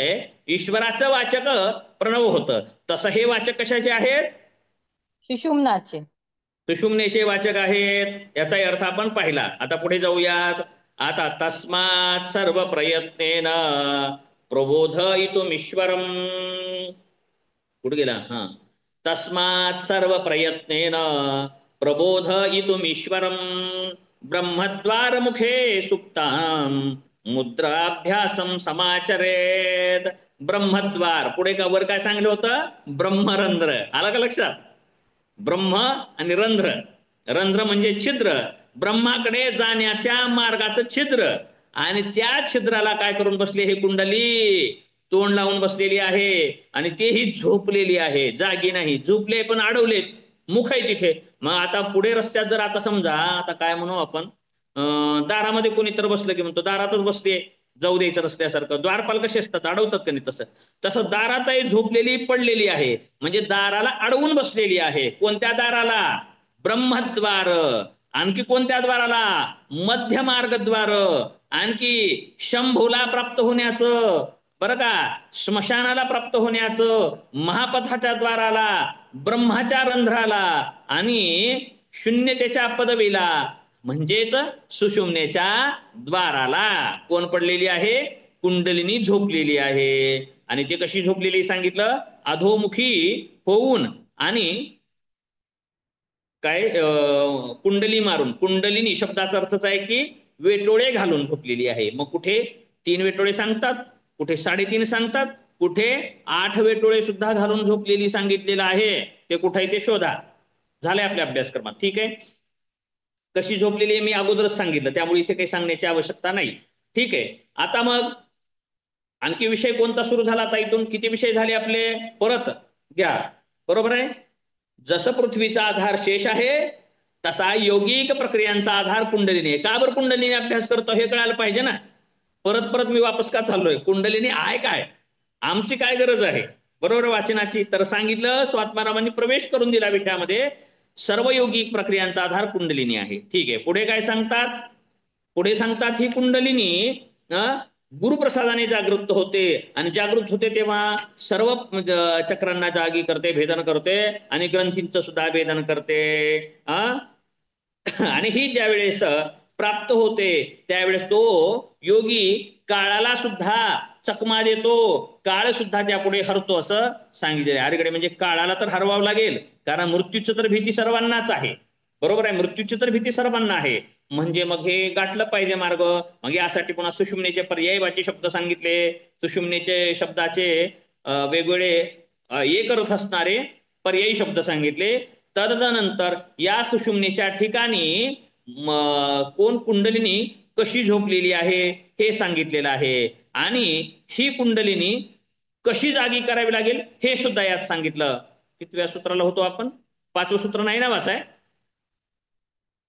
ईश्वराचं वाचक प्रणव होतं, तसं हे वाचक कशाचे आहेत, सुषुम्नाचे. सुषुम्नेचे वाचक आहेत. याचा अर्थ आपण पाहिला. आता पुढे जाऊयात. आता तस्मात् सर्व प्रयत्नेन प्रबोधयितुमीश्वरम, कुठे गेला, हा, तस्मात् सर्व प्रयत्नेन प्रबोधयितुमीश्वरम ब्रह्मद्वार मुखे सुप्ताम मुद्राभ्यासम समाचरेत. ब्रह्मद्वार, पुढे का वर काय सांगितलं होतं, ब्रह्मरंध्र, आला का लक्षात, ब्रह्म आणि रंध्र, रंध्र म्हणजे छिद्र, ब्रह्माकडे जाण्याच्या मार्गाचं छिद्र, आणि त्या छिद्राला काय करून बसले, हे कुंडली तोंड लावून बसलेली आहे, आणि तेही झोपलेली आहे, जागी नाही, झोपले पण अडवले, मुख आहे तिथे. मग आता पुढे रस्त्यात जर आता समजा, आता काय म्हणू आपण, दारामध्ये कोणी तर बसलं की म्हणतो दारातच बसते, जाऊ द्यायचं रस्त्यासारखं, द्वारपाल कसे असतात, अडवतात का नाही, तसं तसं दारातही झोपलेली पडलेली आहे, म्हणजे दाराला अडवून बसलेली आहे. कोणत्या दाराला, ब्रह्मद्वार. आणखी कोणत्या द्वाराला, मध्य मार्गद्वार. आणखी शंभूला प्राप्त होण्याचं, बरं का, स्मशानाला प्राप्त होण्याचं, महापथाच्या द्वाराला, ब्रह्माच्या रंध्राला, आणि शून्यतेच्या पदवीला, म्हणजेच सुषुम्नेच्या द्वाराला कोण पडलेली आहे, कुंडलिनी झोपलेली आहे. आणि ते कशी झोपलेली सांगितलं, अधोमुखी होऊन, आणि काय कुंडली मारून, कुंडलिनी शब्दाचा अर्थच आहे की वेटोळे घालून झोपलेली आहे. मग कुठे 3 वेटोळे सांगतात, कुठे 3.5 सांगतात, कुठे 8 वेटोळे सुद्धा घालून झोपलेली सांगितलेलं आहे. ते कुठे ते शोधा. झालंय आपल्या अभ्यासक्रमात, ठीक आहे. कशी झोपलेली आहे मी अगोदरच सांगितलं, त्यामुळे इथे काही सांगण्याची आवश्यकता नाही, ठीक आहे. आता मग आणखी विषय कोणता सुरू झाला, आता इथून किती विषय झाले आपले, परत घ्या, बरोबर आहे. जसं पृथ्वीचा आधार शेष आहे, तसा योगिक प्रक्रियांचा आधार कुंडलिनी आहे. का बरं कुंडलिनी अभ्यास करतो हे कळायला पाहिजे ना. परत परत मी वापस का चाललोय, कुंडलिनी आहे काय, आमची काय गरज आहे, बरोबर वाचनाची. तर सांगितलं, स्वात्मारामांनी प्रवेश करून दिला विषयामध्ये, सर्व योगिक प्रक्रियांचा आधार कुंडलिनी आहे. ठीक आहे, पुढे काय सांगतात, पुढे सांगतात ही कुंडलिनी गुरुप्रसादाने जागृत होते, आणि जागृत होते तेव्हा सर्व चक्रांना जागी करते, भेदन करते, आणि ग्रंथींचं सुद्धा भेदन करते. आणि ही ज्या वेळेस प्राप्त होते त्यावेळेस तो योगी काळाला सुद्धा चकमा देतो, काळ सुद्धा त्यापुढे हरतो असं सांगितलेलं आहे. अलीकडे म्हणजे काळाला तर हरवावं लागेल, कारण मृत्यूची तर भीती सर्वांनाच आहे, बरोबर आहे, मृत्यूची तर भीती सर्वांना आहे. म्हणजे मग हे गाठलं पाहिजे मार्ग. मग यासाठी पुन्हा सुषुम्नेचे पर्यायवाची शब्द सांगितले, सुषुम्नेचे शब्दाचे वेगवेगळे एक अर्थ असणारे पर्यायी शब्द सांगितले. तदनंतर या सुषुम्नेच्या ठिकाणी कोण कुंडलिनी कशी झोपलेली आहे हे सांगितलेलं आहे, आणि ही कुंडलिनी कशी जागी करावी लागेल हे सुद्धा यात सांगितलं. कितव्या सूत्राला होतो आपण, 5वं सूत्र नाही ना वाचाय,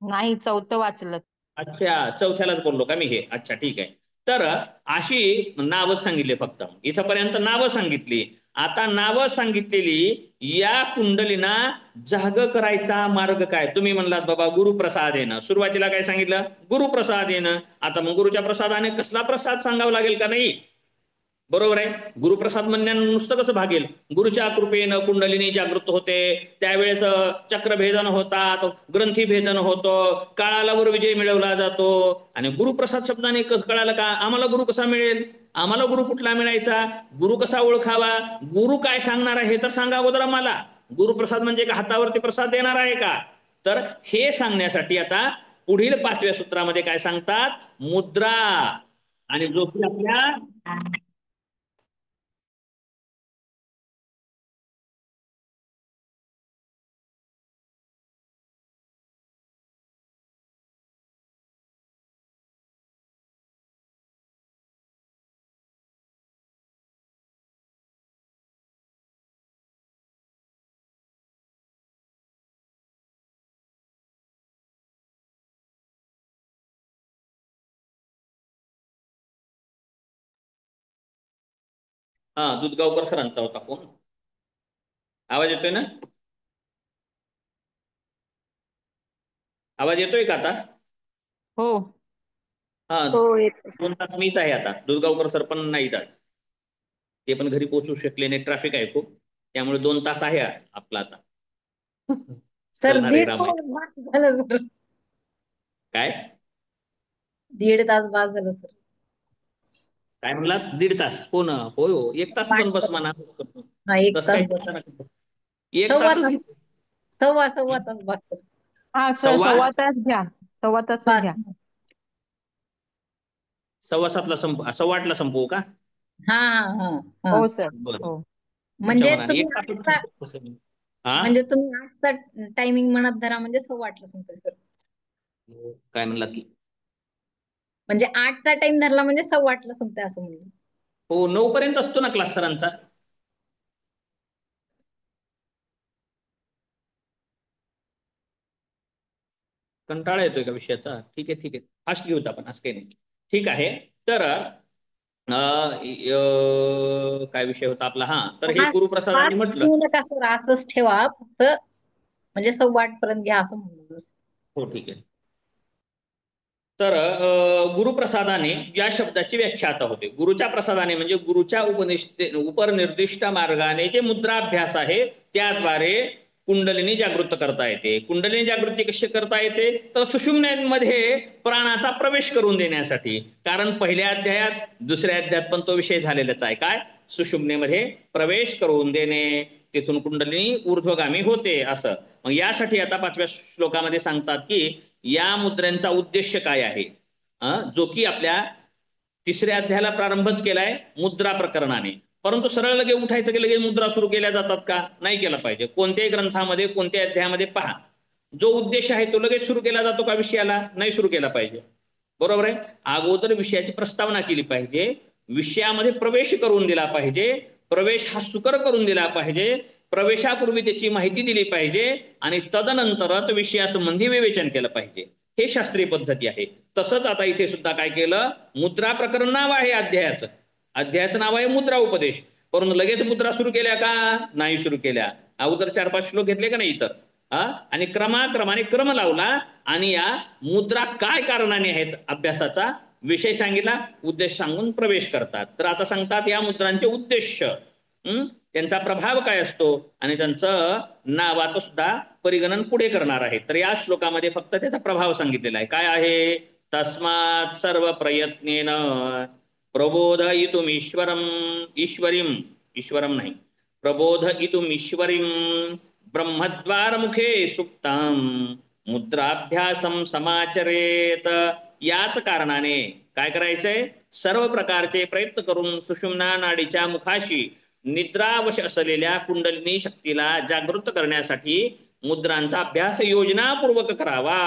नाही 4थं वाचलं. अच्छा, चौथ्यालाच बोललो का मी हे, अच्छा ठीक आहे. तर अशी नावं सांगितले, फक्त इथपर्यंत नावं सांगितली. आता नावं सांगितलेली या कुंडलीना जाग करायचा मार्ग काय, तुम्ही म्हणलात बाबा गुरुप्रसाद येणं, सुरुवातीला काय सांगितलं, गुरुप्रसाद येणं. आता मग गुरुच्या प्रसादाने कसला प्रसाद सांगावा लागेल का नाही, बरोबर आहे. गुरुप्रसाद म्हणण्यानं नुसतं कसं भागेल? गुरुच्या कृपेनं कुंडलिनी जागृत होते, त्यावेळेस चक्रभेदन होतात, ग्रंथी भेदन होतं, काळालावर विजय मिळवला जातो. आणि गुरुप्रसाद शब्दाने कळालं का आम्हाला गुरु कसा मिळेल? आम्हाला गुरु कुठला मिळायचा? गुरु कसा ओळखावा? गुरु काय सांगणार आहे तर सांगा अगोदर आम्हाला. गुरुप्रसाद म्हणजे का हातावरती प्रसाद देणार आहे का? तर हे सांगण्यासाठी आता पुढील 5व्या सूत्रामध्ये काय सांगतात? मुद्रा. आणि जो की आपल्या दुधगावकर सरांचा होता फोन. आवाज येतोय ना? आवाज येतोय का आता? हो हा, हो येतो. 2 तास मीच आहे आता. दुधगावकर सर पण नाहीत आज. ते पण घरी पोहोचू शकले नाही, ट्रॅफिक आहे खूप, त्यामुळे 2 तास आहे आपला आता. सर चलणारे 1.5 राम. तास बाद झालं सर. काय 1.5 तास बाद झालं सर. काय म्हणलात? 1.5 तास? हो ना. होय हो, 1 तास पण बस म्हणा. हा 1 तसं तास काही बस. नका. 1 सव्वा तासच तास. घेतो. सव्वा तास बस सर. हा सव्वा सव्वा तास घ्या. सव्वा तासच बस. घ्या. 7:15ला सव्वा 8ला संपवू का? हा हा हा हा. हो सर. बरं, हो तुमच्या म्हणजे मनाने. तुम्ही 1 तासच आजचा घेतो. हा, म्हणजे तुम्ही आजचा टायमिंग म्हणत धरा म्हणजे 8:15 संपेल सर. काय म्हणलात की? म्हणजे 8चा टाइम धरला म्हणजे 8:15 संपते असं म्हणलं. हो, 9 पर्यंत असतो ना क्लास सरांचा. कंटाळा येतोय का विषयाचा? ठीक आहे ठीक आहे, फास्ट घेऊत आपण, असं काही नाही. ठीक आहे. तर काय विषय होता आपला? हा, तर हे गुरुप्रसादाने फास्ट म्हटलं. घेऊ नका सर, असंच ठेवा फक्त. म्हणजे 8:15 पर्यंत घ्या असं म्हणलं बस. हो ठीक आहे. तर गुरुप्रसादाने या शब्दाची व्याख्या आता होते. गुरुच्या प्रसादाने म्हणजे गुरुच्या उपनिर्दिष्ट मार्गाने जे मुद्राभ्यास आहे त्याद्वारे कुंडलिनी जागृत करता येते. कुंडलिनी जागृती कशी करता येते? तर सुषुम्नेमध्ये प्राणाचा प्रवेश करून देण्यासाठी. कारण पहिल्या अध्यायात, दुसऱ्या अध्यायात पण तो विषय झालेलाच आहे. काय? सुषुम्नेमध्ये प्रवेश करून देणे, तिथून कुंडलिनी ऊर्ध्वगामी होते असं. मग यासाठी आता 5व्या श्लोकामध्ये सांगतात की या मुद्रांचा उद्देश काय आहे, जो की आपल्या 3ऱ्या अध्यायाला प्रारंभच केलाय मुद्रा प्रकरणाने. परंतु सरळ लगे उठायचं की लगेच मुद्रा सुरू केल्या जातात का? नाही केला पाहिजे. कोणत्याही ग्रंथामध्ये, कोणत्याही अध्यायामध्ये पहा, जो उद्देश आहे तो लगेच सुरू केला जातो का विषयाला? नाही सुरू केला पाहिजे. बरोबर आहे. अगोदर विषयाची प्रस्तावना केली पाहिजे, विषयामध्ये प्रवेश करून दिला पाहिजे, प्रवेश हा सुकर करून दिला पाहिजे, प्रवेशापूर्वी त्याची माहिती दिली पाहिजे आणि तदनंतरच विषयासंबंधी विवेचन केलं पाहिजे. हे शास्त्रीय पद्धती आहे. तसंच आता इथे सुद्धा काय केलं? मुद्रा प्रकरण नाव आहे अध्यायाचं. अध्यायाचं नाव आहे मुद्रा उपदेश. परंतु लगेच मुद्रा सुरू केल्या का? नाही सुरू केल्या. अगोदर 4-5 श्लोक घेतले का नाही इतर, आणि क्रमाक्रमाने क्रम लावला आणि या मुद्रा काय कारणाने आहेत अभ्यासाचा विषय सांगितला, उद्देश सांगून प्रवेश करतात. तर आता सांगतात या मुद्रांचे उद्देश, त्यांचा प्रभाव काय असतो आणि त्यांचं नावाचं सुद्धा परिगणन पुढे करणार आहे. तर या श्लोकामध्ये फक्त त्याचा प्रभाव सांगितलेला आहे. काय आहे? तस्मात् सर्व प्रयत्नेन प्रबोधयितुम ईश्वरम नाही, प्रबोधयितुम ईश्वरीम ब्रह्मद्वारमुखे सुप्तां मुद्राभ्यासम समाचरेत. याच कारणाने काय करायचंय? सर्व प्रकारचे प्रयत्न करून सुषुम्ना नाडीच्या मुखाशी निद्रावश असलेल्या कुंडलिनी शक्तीला जागृत करण्यासाठी मुद्रांचा अभ्यास योजनापूर्वक करावा.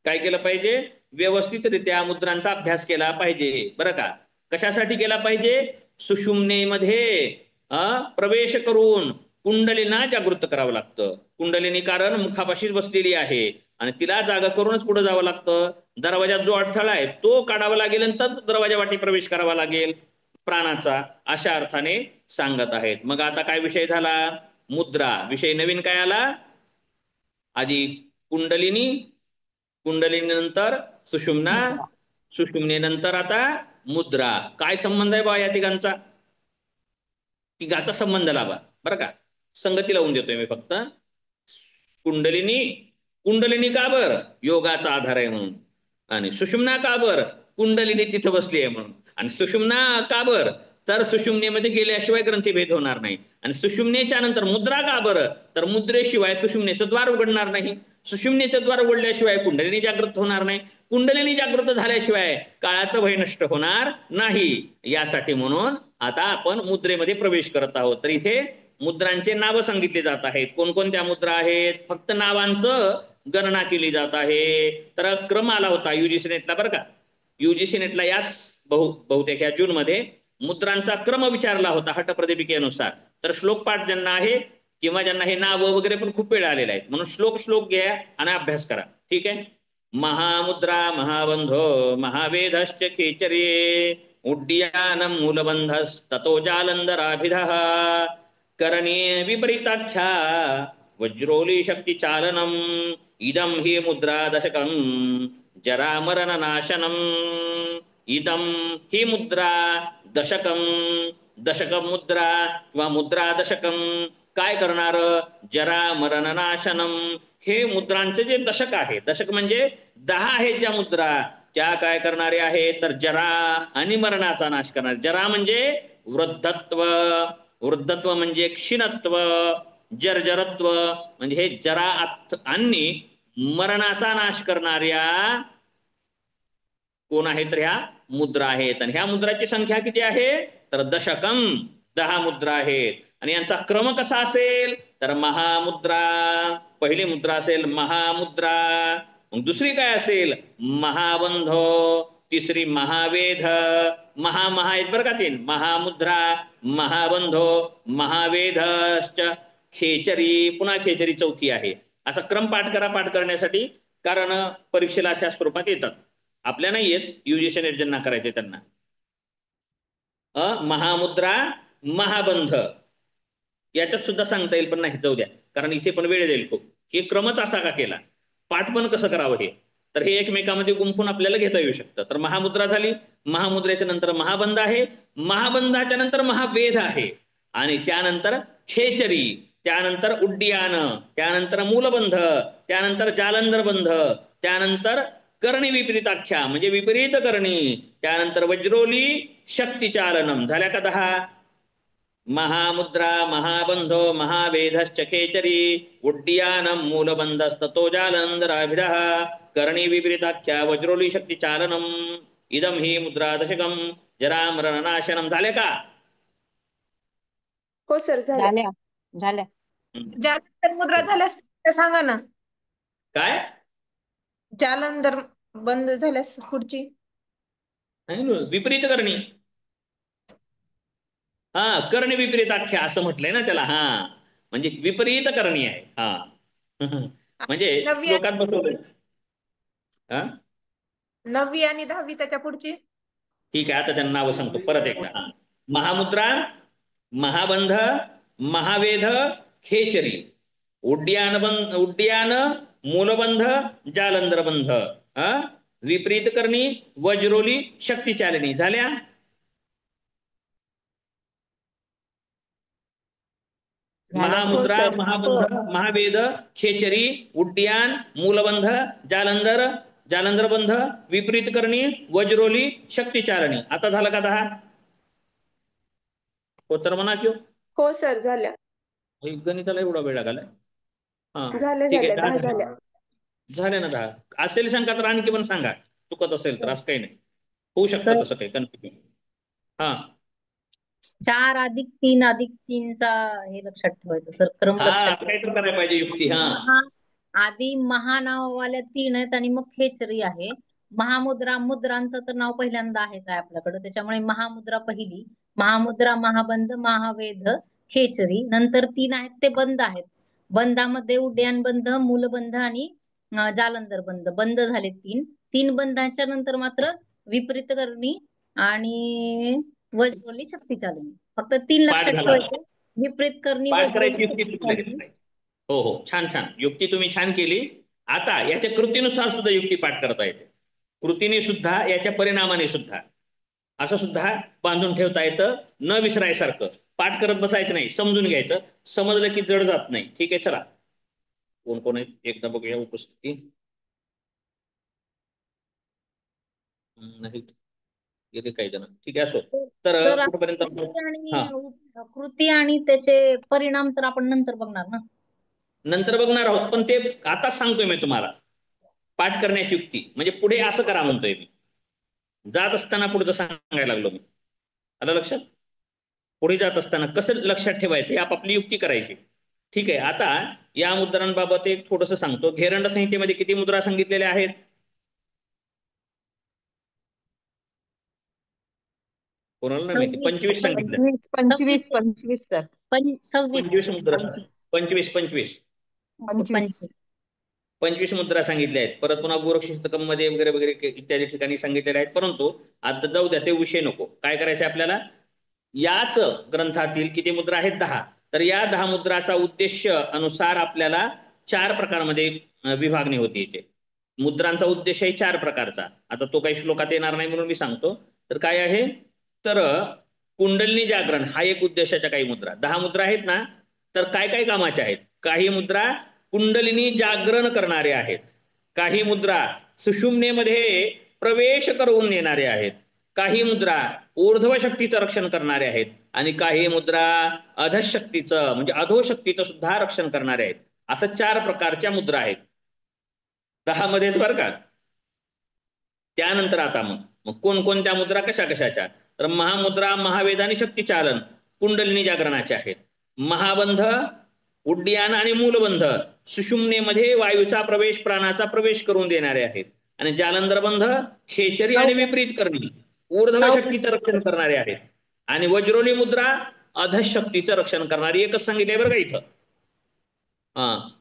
काय केलं पाहिजे? व्यवस्थितरित्या मुद्रांचा अभ्यास केला पाहिजे. बरं का? कशासाठी केला पाहिजे? सुषुम्नेमध्ये प्रवेश करून कुंडलिना जागृत करावं लागतं. कुंडलिनी कारण मुखापाशीच बसलेली आहे आणि तिला जागा करूनच पुढे जावं लागतं. दरवाजात जो अडथळा आहे तो काढावा लागेल आणि तर दरवाजा वाटी प्रवेश करावा लागेल प्राणाचा, अशा अर्थाने सांगत आहेत. मग आता काय विषय झाला? मुद्रा विषय नवीन काय आला? आधी कुंडलिनी, कुंडलिनी नंतर सुषुम्ना, सुषुम्नेनंतर आता मुद्रा. काय संबंध आहे बा या तिघांचा? तिघाचा संबंध लावा बरं का, संगती लावून देतोय मी फक्त. कुंडलिनी, कुंडलिनी का बर? योगाचा आधार आहे म्हणून. आणि सुषुम्ना का बर? कुंडलिनी तिथं बसली आहे म्हणून. आणि सुषुम्ना का बर? तर सुषुम्नेमध्ये गेल्याशिवाय ग्रंथीभेद होणार नाही. आणि सुषुम्नेच्या नंतर मुद्रा का बरं? तर मुद्रेशिवाय सुषुम्नेचं द्वार उघडणार नाही. सुषुम्नेचं द्वार उघडल्याशिवाय कुंडलिनी जागृत होणार नाही. कुंडलिनी जागृत झाल्याशिवाय काळाचं भय नष्ट होणार नाही. यासाठी म्हणून आता आपण मुद्रेमध्ये प्रवेश करत आहोत. तर इथे मुद्रांचे नावं सांगितले जात आहेत. कोणकोणत्या मुद्रा आहेत? फक्त नावांचं गणना केली जात आहे. तर क्रम आला होता युजीसी नेटला बरं का. युजीसी नेटला याच बहुतेक या जूनमध्ये मुद्रांचा क्रम विचारला होता हटप्रदीपिकेनुसार. तर श्लोकपाठ ज्यांना आहे किंवा ज्यांना हे नाव वगैरे पण खूप वेळा आलेला आहे, म्हणून श्लोक घ्या आणि अभ्यास करा. ठीक आहे. महामुद्रा महाबंधो महावेधश्च खेचर्ये उड्डीयानं मूलबंधस्ततो जालंधराभिधः करणे विपरीताख्या वज्रोली शक्ती चालनम इदम ही मुद्रा दशकम जरामरणनाशनम. इदम ही मुद्रा दशकम, दशकम मुद्रा किंवा मुद्रा दशकम काय करणार? जरा मरणनाशनम. हे मुद्रांचे जे दशक आहे, दशक म्हणजे 10 आहेत ज्या मुद्रा, त्या काय करणारे आहेत? तर जरा आणि मरणाचा नाश करणार. जरा म्हणजे वृद्धत्व, वृद्धत्व म्हणजे क्षीणत्व, जर्जरत्व म्हणजे हे जरा आणि मरणाचा नाश करणाऱ्या कोण आहेत? तर ह्या मुद्रा आहेत. आणि ह्या मुद्राची संख्या किती आहे? तर दशकम, 10 मुद्रा आहेत. आणि यांचा क्रम कसा असेल? तर महामुद्रा, पहिली मुद्रा असेल महामुद्रा, मग दुसरी काय असेल? महाबंधो, तिसरी महावेध, महा आहेत बरं का तीन, महामुद्रा, महाबंधो, महावेधश्च खेचरी, पुन्हा खेचरी चौथी आहे. असा क्रम पाठ करा. पाठ करण्यासाठी, कारण परीक्षेला अशा स्वरूपात येतात. आपल्या नाही येत, युजीसी नेट ज्यांना करायचे त्यांना. महामुद्रा महाबंध याच्यात सुद्धा सांगता येईल, पण नाही जाऊ द्या, कारण इथे पण वेळ जाईल खूप. हे क्रमच असा का केला? पाठ पण कसं करावं हे, तर हे एकमेकामध्ये गुंफून आपल्याला घेता येऊ शकतं. तर महामुद्रा झाली, महामुद्रेच्या नंतर महाबंध आहे, महाबंधाच्या नंतर महावेध आहे, आणि त्यानंतर खेचरी, त्यानंतर उड्डीयान, त्यानंतर मूलबंध, त्यानंतर जालंधर बंध, त्यानंतर करणी विपरीताख्या म्हणजे विपरीत करणी, त्यानंतर वज्रोली शक्तिचालनम. झाल्या का 10? महामुद्रा महाबंधो महावेधश्च खेचरी उड्डीयानम मूलबंधस्ततो जालंधराभिधः करणी विपरीताख्या वज्रोली शक्तिचालनम इदम ही मुद्रा दशकम जरामरणनाशनम. झाले का? हो सर झाल्या. झाल्या झाल्या. जालंधर मुद्रा झाल्यास त्या सांगा ना. काय? जालंधर बंद झाल्यास पुढची विपरीत करणी. हा, करणी विपरीताख्या असं म्हटलंय ना त्याला. हा, म्हणजे विपरीत करणी आहे. हा म्हणजे नववी श्लोकात बसवलंय. हा, 9वी आणि 10वी त्याच्या पुढची. ठीक आहे, आता त्यांना नावं सांगतो परत एकदा. हा, महामुद्रा, महाबंध, महावेध, खेचरी, उड्डीयान, मूलबंध, जालंधर बंध, विपरीत करणी, वज्रोली शक्तिचालिनी. झाल्या? महामुद्रा, हो, सर. महाबंध, महावेद, खेचरी, उड्डीयान, मूलबंध, जालंधर बंध, विपरीत करणी, वज्रोली शक्तिचालिनी. आता झालं का 10? हो तर म्हणा किंवा हो सर झाल्या. गणिताला एवढा वेळ लागलाय. हा, झाल्या ठीक आहे, झाल्या 10 10 झाल्या. झाले ना 10. असेल शंका तर आणखी पण सांगा, चुकत असेल तर. असं काही नाही, होऊ शकतं तसं काही कन्फ्युजन. हा 4 अधिक 3 अधिक 3चा हे लक्षात ठेवायचं सर, क्रम हा, लक्षात काही तर करायला पाहिजे युक्ती. हा, आधी महानावावाल्या 3 आहेत आणि मग खेचरी आहे. महामुद्रा, मुद्रांचं तर नाव पहिल्यांदा आहेच आहे आपल्याकडं, त्याच्यामुळे महामुद्रा पहिली, महामुद्रा, महाबंध, महावेध, खेचरी. नंतर 3 आहेत ते बंद आहेत. बंधामध्ये उड्डयन बंध, मूलबंध आणि जालंधर बंध. बंद झाले 3. 3 बंधाच्या नंतर मात्र विपरीत करणी आणि वज्रोली शक्तिचालिनी. फक्त 3 पाठ लक्षात झाला. ठेवायचे. विपरीत करणी, पाठ वज्रोली करायची युक्ती तुम्ही लगेच शक्तिचालिनी. नाही. हो हो, छान छान युक्ती तुम्ही छान केली. आता याच्या कृतीनुसार सुद्धा युक्ती पाठ करता येते. कृतीने सुद्धा, याच्या परिणामाने सुद्धा. असं सुद्धा बांधून ठेवता येतं, न विसरायसारखं. पाठ करत बसायचं नाही, समजून घ्यायचं. समजलं की जड जात नाही. ठीक आहे, चला कोण कोण आहे एकदा बघूया उपस्थिती. नाही गेले काही जण. ठीक आहे, असो. तर सर कुठपर्यंत हा कृती आणि त्याचे परिणाम तर आपण नंतर बघणार ना. नंतर बघणार आहोत, पण ते आताच सांगतोय मी तुम्हाला. पाठ करण्याची युक्ती म्हणजे पुढे असं करा म्हणतोय मी. जात असताना पुढचं सांगायला लागलो मी. आलं लक्षात? पुढे जात असताना कसं लक्षात ठेवायचं हे आपापली युक्ती करायची. ठीक आहे, आता या मुद्रांबाबत एक थोडंसं सांगतो. घेरंड संहितेमध्ये किती मुद्रा सांगितलेल्या आहेत? कोणाला नाही माहिती? 25 सांगितलं. 25 सर. 25 मुद्रा. 25 25 25 25 मुद्रा सांगितल्या आहेत. परत पुन्हा गोरक्षितकम मध्ये वगैरे वगैरे इत्यादी ठिकाणी सांगितलेल्या आहेत. परंतु आता जाऊ द्या, ते विषय नको. काय करायचं आपल्याला? याच ग्रंथातील किती मुद्रा आहेत? 10. तर या 10 मुद्राचा उद्देश अनुसार आपल्याला 4 प्रकारमध्ये विभागणी होती इथे. मुद्रांचा उद्देश आहे 4 प्रकारचा. आता तो काही श्लोकात येणार नाही म्हणून मी सांगतो. तर काय आहे? तर कुंडलिनी जागरण हा एक उद्देशाच्या काही मुद्रा. 10 मुद्रा आहेत ना, तर काय काय कामाच्या आहेत? काही मुद्रा कुंडलिनी जागरण करणारे आहेत. काही मुद्रा सुषुम्नेमध्ये प्रवेश करून देणारे आहेत. काही मुद्रा ऊर्ध्व शक्तीचं रक्षण करणारे आहेत. आणि काही मुद्रा अधशक्तीचं म्हणजे अधोशक्तीचं सुद्धा रक्षण करणारे आहेत. असं 4 प्रकारच्या मुद्रा आहेत 10 मध्येच बरं का. त्यानंतर आता मग कोणकोणत्या मुद्रा कशा कशाच्या? तर महामुद्रा, महावेद आणि शक्तिचालन कुंडलिनी जागरणाचे आहेत. महाबंध, उड्डीयान आणि मूलबंध सुषुम्नेमध्ये वायूचा प्रवेश, प्राणाचा प्रवेश करून देणारे आहेत. आणि जालंधरबंध खेचरी आणि विपरीत करणी ऊर्ध्व शक्तीचं रक्षण करणारे आहेत. आणि वज्रोली मुद्रा अधशक्तीचं रक्षण करणारी एकच सांगितले बरं का इथं.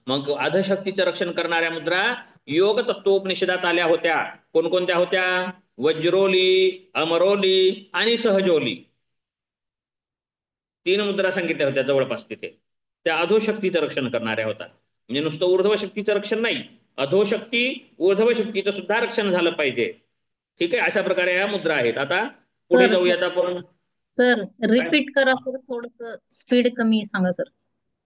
मग अधशक्तीचं रक्षण करणाऱ्या मुद्रा योग तत्वोपनिषदात आल्या होत्या. कोणकोणत्या होत्या? वज्रोली, अमरोली आणि सहजोली. 3 मुद्रा सांगितल्या होत्या जवळपास तिथे. त्या अधोशक्तीचं रक्षण करणाऱ्या होत्या. म्हणजे नुसतं ऊर्ध्व शक्तीचं रक्षण नाही, अधोशक्ती ऊर्ध्व शक्तीचं सुद्धा रक्षण झालं पाहिजे. ठीक आहे, अशा प्रकारे या मुद्रा आहेत. आता पुढे जाऊयात आपण. सर रिपीट करा सर, थोडस स्पीड कमी सांगा सर.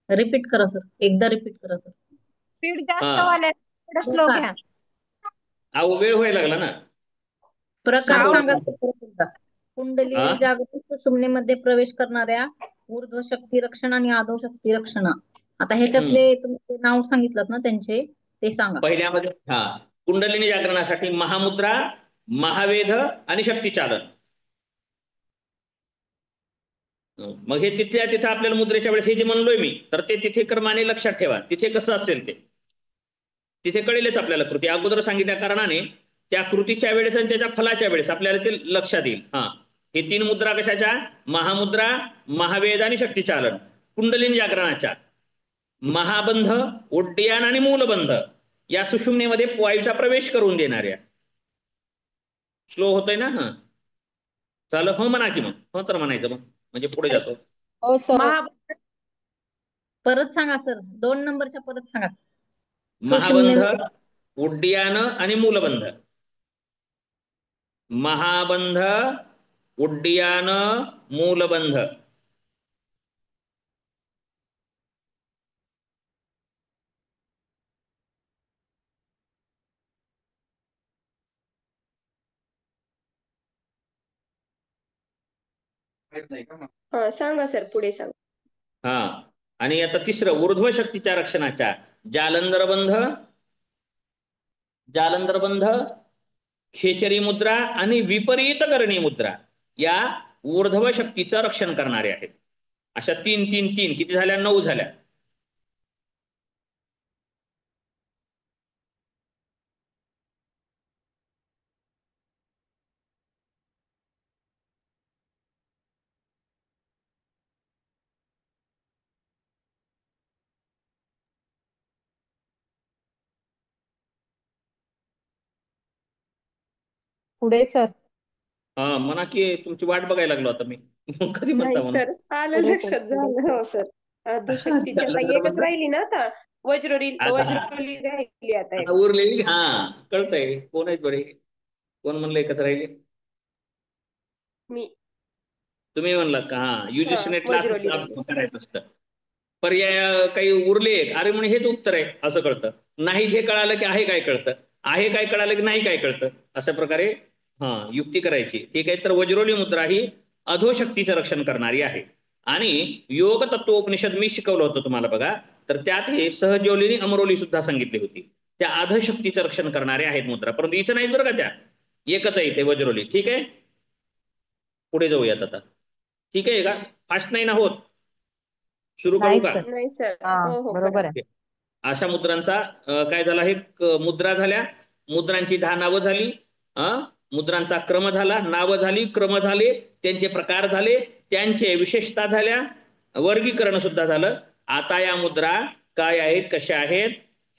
रिपीट करा सर, एकदा रिपीट करा सर. स्पीड जास्त वाल्या स्लो घ्या. अहो वेळ व्हायला लागला ना. प्रकार आव- सांगा सर परत एकदा. कुंडली जागतिक सुषुम्नेमध्ये प्रवेश करणाऱ्या ऊर्ध्व शक्ती रक्षण आणि अधो शक्ती रक्षण. आता ह्याच्यातले तुम्ही नाव सांगितलं ना त्यांचे, ते सांगा. पहिल्यामध्ये कुंडलिनी जागरणासाठी महामुद्रा, महावेध आणि शक्तिचालन. मग हे तिथल्या तिथं आपल्याला मुद्रेच्या वेळेस हे जे म्हणलोय मी, तर ते तिथे क्रमाने लक्षात ठेवा. तिथे कसं असेल ते तिथे कळेलच आपल्याला. कृती अगोदर सांगितल्या कारणाने त्या कृतीच्या वेळेस आणि त्याच्या फलाच्या वेळेस आपल्याला ते लक्षात येईल. हे 3 मुद्रा कशाच्या? महामुद्रा, महावेद आणि शक्तिचालन कुंडलिनी जागरणाच्या. महाबंध, उड्डीयान आणि मूलबंध या सुषुम्नेमध्ये वायूचा प्रवेश करून देणाऱ्या. स्लो होतोय ना? चालू हो म्हणा की मग. हो तर म्हणायचं मग, म्हणजे पुढे जातो. हो सर. महा- परत सांगा सर, 2 नंबरच्या परत सांगा. महाबंध, उड्डीयान आणि मूलबंध. महाबंध, उड्डीयान, मूलबंध. सांगा सर, पुढे सांगा. आणि आता 3रं ऊर्ध्व शक्तीच्या रक्षणाच्या जालंधरबंध, जालंधरबंध, खेचरी मुद्रा आणि विपरीत करणी मुद्रा या ऊर्ध्व शक्तीचं रक्षण करणारे आहेत. अशा 3 3 3 किती झाल्या? 9 झाल्या. पुढे सर. म्हणा की तुमची वाट बघायला लागलो आता मी. कधी म्हणता म्हणून. सर आलं लक्षात झालं. हो सर, अधोशक्तीची आता एकच राहिली ना. आता वज्रोली राहिली आता एक. उरलेली कळतंय. कोण आहेत बरे? कोण म्हणलं एकच राहिली? मी तुम्ही म्हणलात का? हा, UGC नेटला वज्रवली असं करायचं असतं. पर्याय काही उरले, अरे म्हणे हेच उत्तर आहे असं कळतं. नाही हे कळालं की आहे काय कळतं, आहे काय कळालं की नाही काय कळतं, अशा प्रकारे युक्ती करायची. ठीक आहे. तर वज्रोली मुद्रा ही अधोशक्तीचं रक्षण करणारी आहे. आणि योग तत्वोपनिषद मी शिकवलं होतं तुम्हाला बघा, तर त्यात हे सहज्योलिनी अमरोली सुद्धा सांगितली होती. त्या अधोशक्तीचं रक्षण करणारे आहेत मुद्रा, परंतु इथं नाहीत बरं का, त्या एकच आहे इथे वज्रोली. ठीक आहे, पुढे जाऊयात आता. ठीक आहे का? फास्ट नाही ना होत? सुरू करू नाही का? सर. नाही सर. हा हो हो करा. बरोबर आहे. अशा मुद्रांचा काय झाला, हे मुद्रा झाल्या, मुद्रांची 10 नावं झाली, मुद्रांचा क्रम झाला, नावं झाली, क्रम झाले, त्यांचे प्रकार झाले, त्यांचे विशेषता झाल्या, वर्गीकरण सुद्धा झालं. आता या मुद्रा काय आहेत, कशा आहेत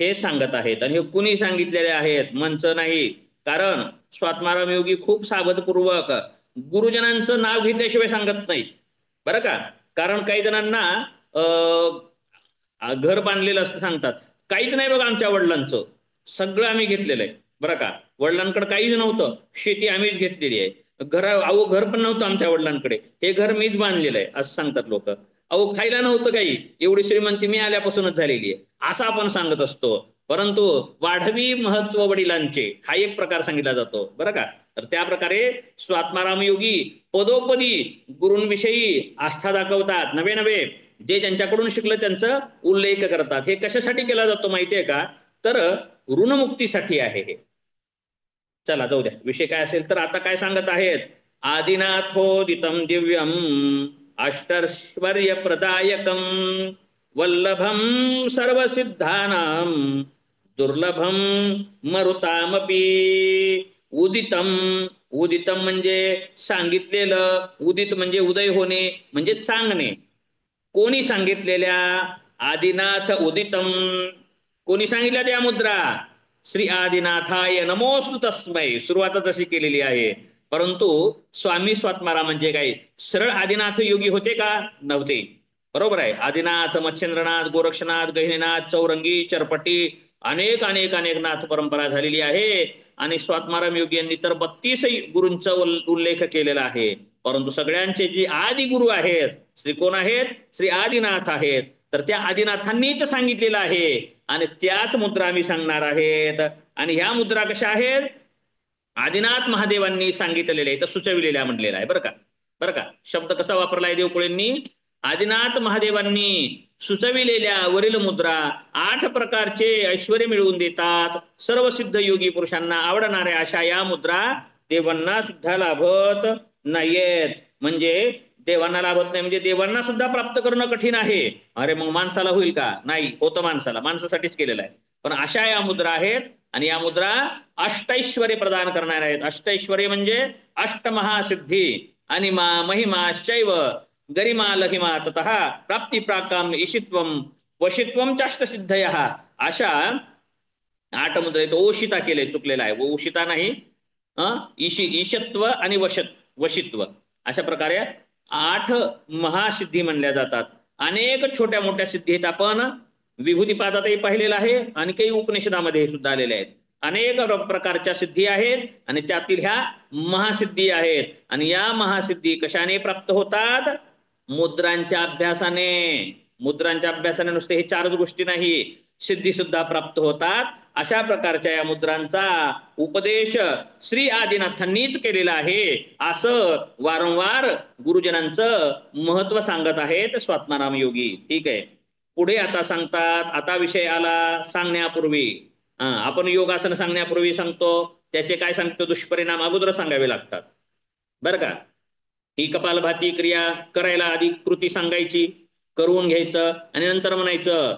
हे सांगत आहेत. आणि हे कुणी सांगितलेले आहेत? मंच नाही. कारण स्वात्माराम योगी खूप सावधपूर्वक गुरुजनांचं नाव घेतल्याशिवाय सांगत नाहीत बरं का. कारण काही जणांना घर बांधलेलं असं सांगतात, काहीच नाही बघा आमच्या वडिलांचं, सगळं आम्ही घेतलेलं आहे बरं का. वडिलांकडे काहीच नव्हतं, शेती आम्हीच घेतलेली आहे. घर पण नव्हतं आमच्या वडिलांकडे, हे घर मीच बांधलेलं आहे असं सांगतात लोक. अहो खायला नव्हतं काही, एवढी श्रीमंती मी आल्यापासूनच झालेली आहे असं आपण सांगत असतो. परंतु वाढवी महत्व वडिलांचे हा एक प्रकार सांगितला जातो बरं का. तर त्या प्रकारे स्वात्माराम योगी पदोपदी गुरूंविषयी आस्था दाखवतात, नवे नवे जे ज्यांच्याकडून शिकलं त्यांचा उल्लेख करतात. हे कशासाठी केला जातो माहितीये का? तर ऋणमुक्तीसाठी आहे हे. चला जाऊ द्या, विषय काय असेल. तर आता काय सांगत आहेत? आदिनाथोदितम दिव्यम अष्टैश्वर्य प्रदायकम वल्लभम सर्वसिद्धानाम दुर्लभम मरुतामपि उदितम. उदितम म्हणजे सांगितलेलं, उदित म्हणजे उदय होणे, म्हणजे सांगणे. कोणी सांगितलेल्या? आदिनाथ उदितम. कोणी सांगितल्या त्या मुद्रा? श्री आदिनाथाय नमोस्तु तस्मै. सुरुवातच अशी केलेली आहे. परंतु स्वामी स्वात्माराम म्हणजे काय? सरळ आदिनाथ योगी होते का? नव्हते. बरोबर आहे. आदिनाथ, मच्छिंद्रनाथ, गोरक्षनाथ, गहिनीनाथ, चौरंगी, चरपटी, अनेक अनेक अनेक नाथ परंपरा झालेली आहे. आणि स्वात्माराम योगी यांनी तर 32 गुरूंचा उल्लेख केलेला आहे. परंतु सगळ्यांचे जे आदि गुरु आहेत, श्री कोण आहेत? श्री आदिनाथ आहेत. तर त्या आदिनाथांनीच सांगितलेलं आहे आणि त्याच मुद्रा आम्ही सांगणार आहेत. आणि ह्या मुद्रा कशा आहेत? आदिनाथ महादेवांनी सांगितलेल्या आहेत, सुचविलेल्या म्हणलेला आहे बरं का. बरं का, शब्द कसा वापरलाय देवकुळेंनी? आदिनाथ महादेवांनी सुचविलेल्या वरील मुद्रा 8 प्रकारचे ऐश्वर्य मिळवून देतात. सर्व सिद्ध योगी पुरुषांना आवडणाऱ्या अशा या मुद्रा देवांना सुद्धा लाभत नाहीयेत. म्हणजे देवांना लाभत नाही म्हणजे देवांना सुद्धा प्राप्त करणं कठीण आहे. अरे मग माणसाला होईल का? नाही, होतं माणसाला, माणसासाठीच केलेलं आहे. पण अशा या मुद्रा आहेत आणि या मुद्रा अष्टैश्वर्य प्रदान करणार आहेत. अष्टैश्वर्य म्हणजे अष्टमहासिद्धी आणि महिमाश्चैव गरिमा लहिमा ततः प्राप्ती प्राकाम ईशित्वम वशित्वम चाष्टसिद्धयः. अशा 8 मुद्रा आहेत. ओशिता केले, चुकलेला आहे, ओशिता नाही, ईशत्व आणि वशित्व अशा प्रकारे 8 महासिद्धी म्हणल्या जातात. अनेक छोट्या मोठ्या सिद्धी आहेत. आपण विभूतीपादातही पाहिलेलं आहे आणि काही उपनिषदामध्ये सुद्धा आलेले आहेत. अनेक प्रकारच्या सिद्धी आहेत आणि त्यातील ह्या महासिद्धी आहेत. आणि या महासिद्धी कशाने प्राप्त होतात? मुद्रांच्या अभ्यासाने. मुद्रांच्या अभ्यासाने नुसते हे 4च गोष्टी नाही, सिद्धी सुद्धा प्राप्त होतात. अशा प्रकारच्या या मुद्रांचा उपदेश श्री आदिनाथांनीच केलेला आहे असं वारंवार गुरुजनांचं महत्व सांगत आहेत स्वात्माराम योगी. ठीक आहे, पुढे आता सांगतात. आता विषय आला सांगण्यापूर्वी, आपण योगासन सांगण्यापूर्वी सांगतो त्याचे काय सांगतो दुष्परिणाम अगोदर सांगावे लागतात बरं का. ही कपालभाती क्रिया करायला आधी कृती सांगायची, करून घ्यायचं आणि नंतर म्हणायचं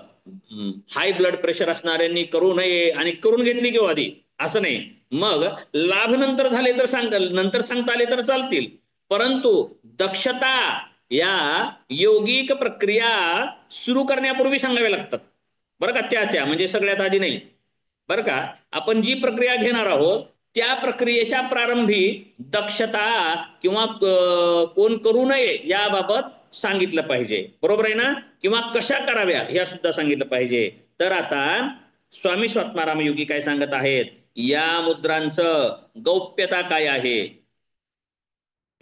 हाय ब्लड प्रेशर असणाऱ्यांनी करू नये आणि करून घेतली किंवा आधी असं नाही. मग लाभ नंतर झाले तर नंतर सांगता आले तर चालतील, परंतु दक्षता या योगिक प्रक्रिया सुरू करण्यापूर्वी सांगावे लागतात बरं का. त्या म्हणजे सगळ्यात आधी नाही बरं का. आपण जी प्रक्रिया घेणार आहोत त्या प्रक्रियेच्या प्रारंभी दक्षता किंवा कोण करू नये याबाबत सांगितलं पाहिजे, बरोबर आहे ना. किंवा कशा कराव्या या सुद्धा सांगितलं पाहिजे. तर आता स्वामी स्वात्माराम योगी काय सांगत आहेत? या मुद्रांचं गौप्यता काय आहे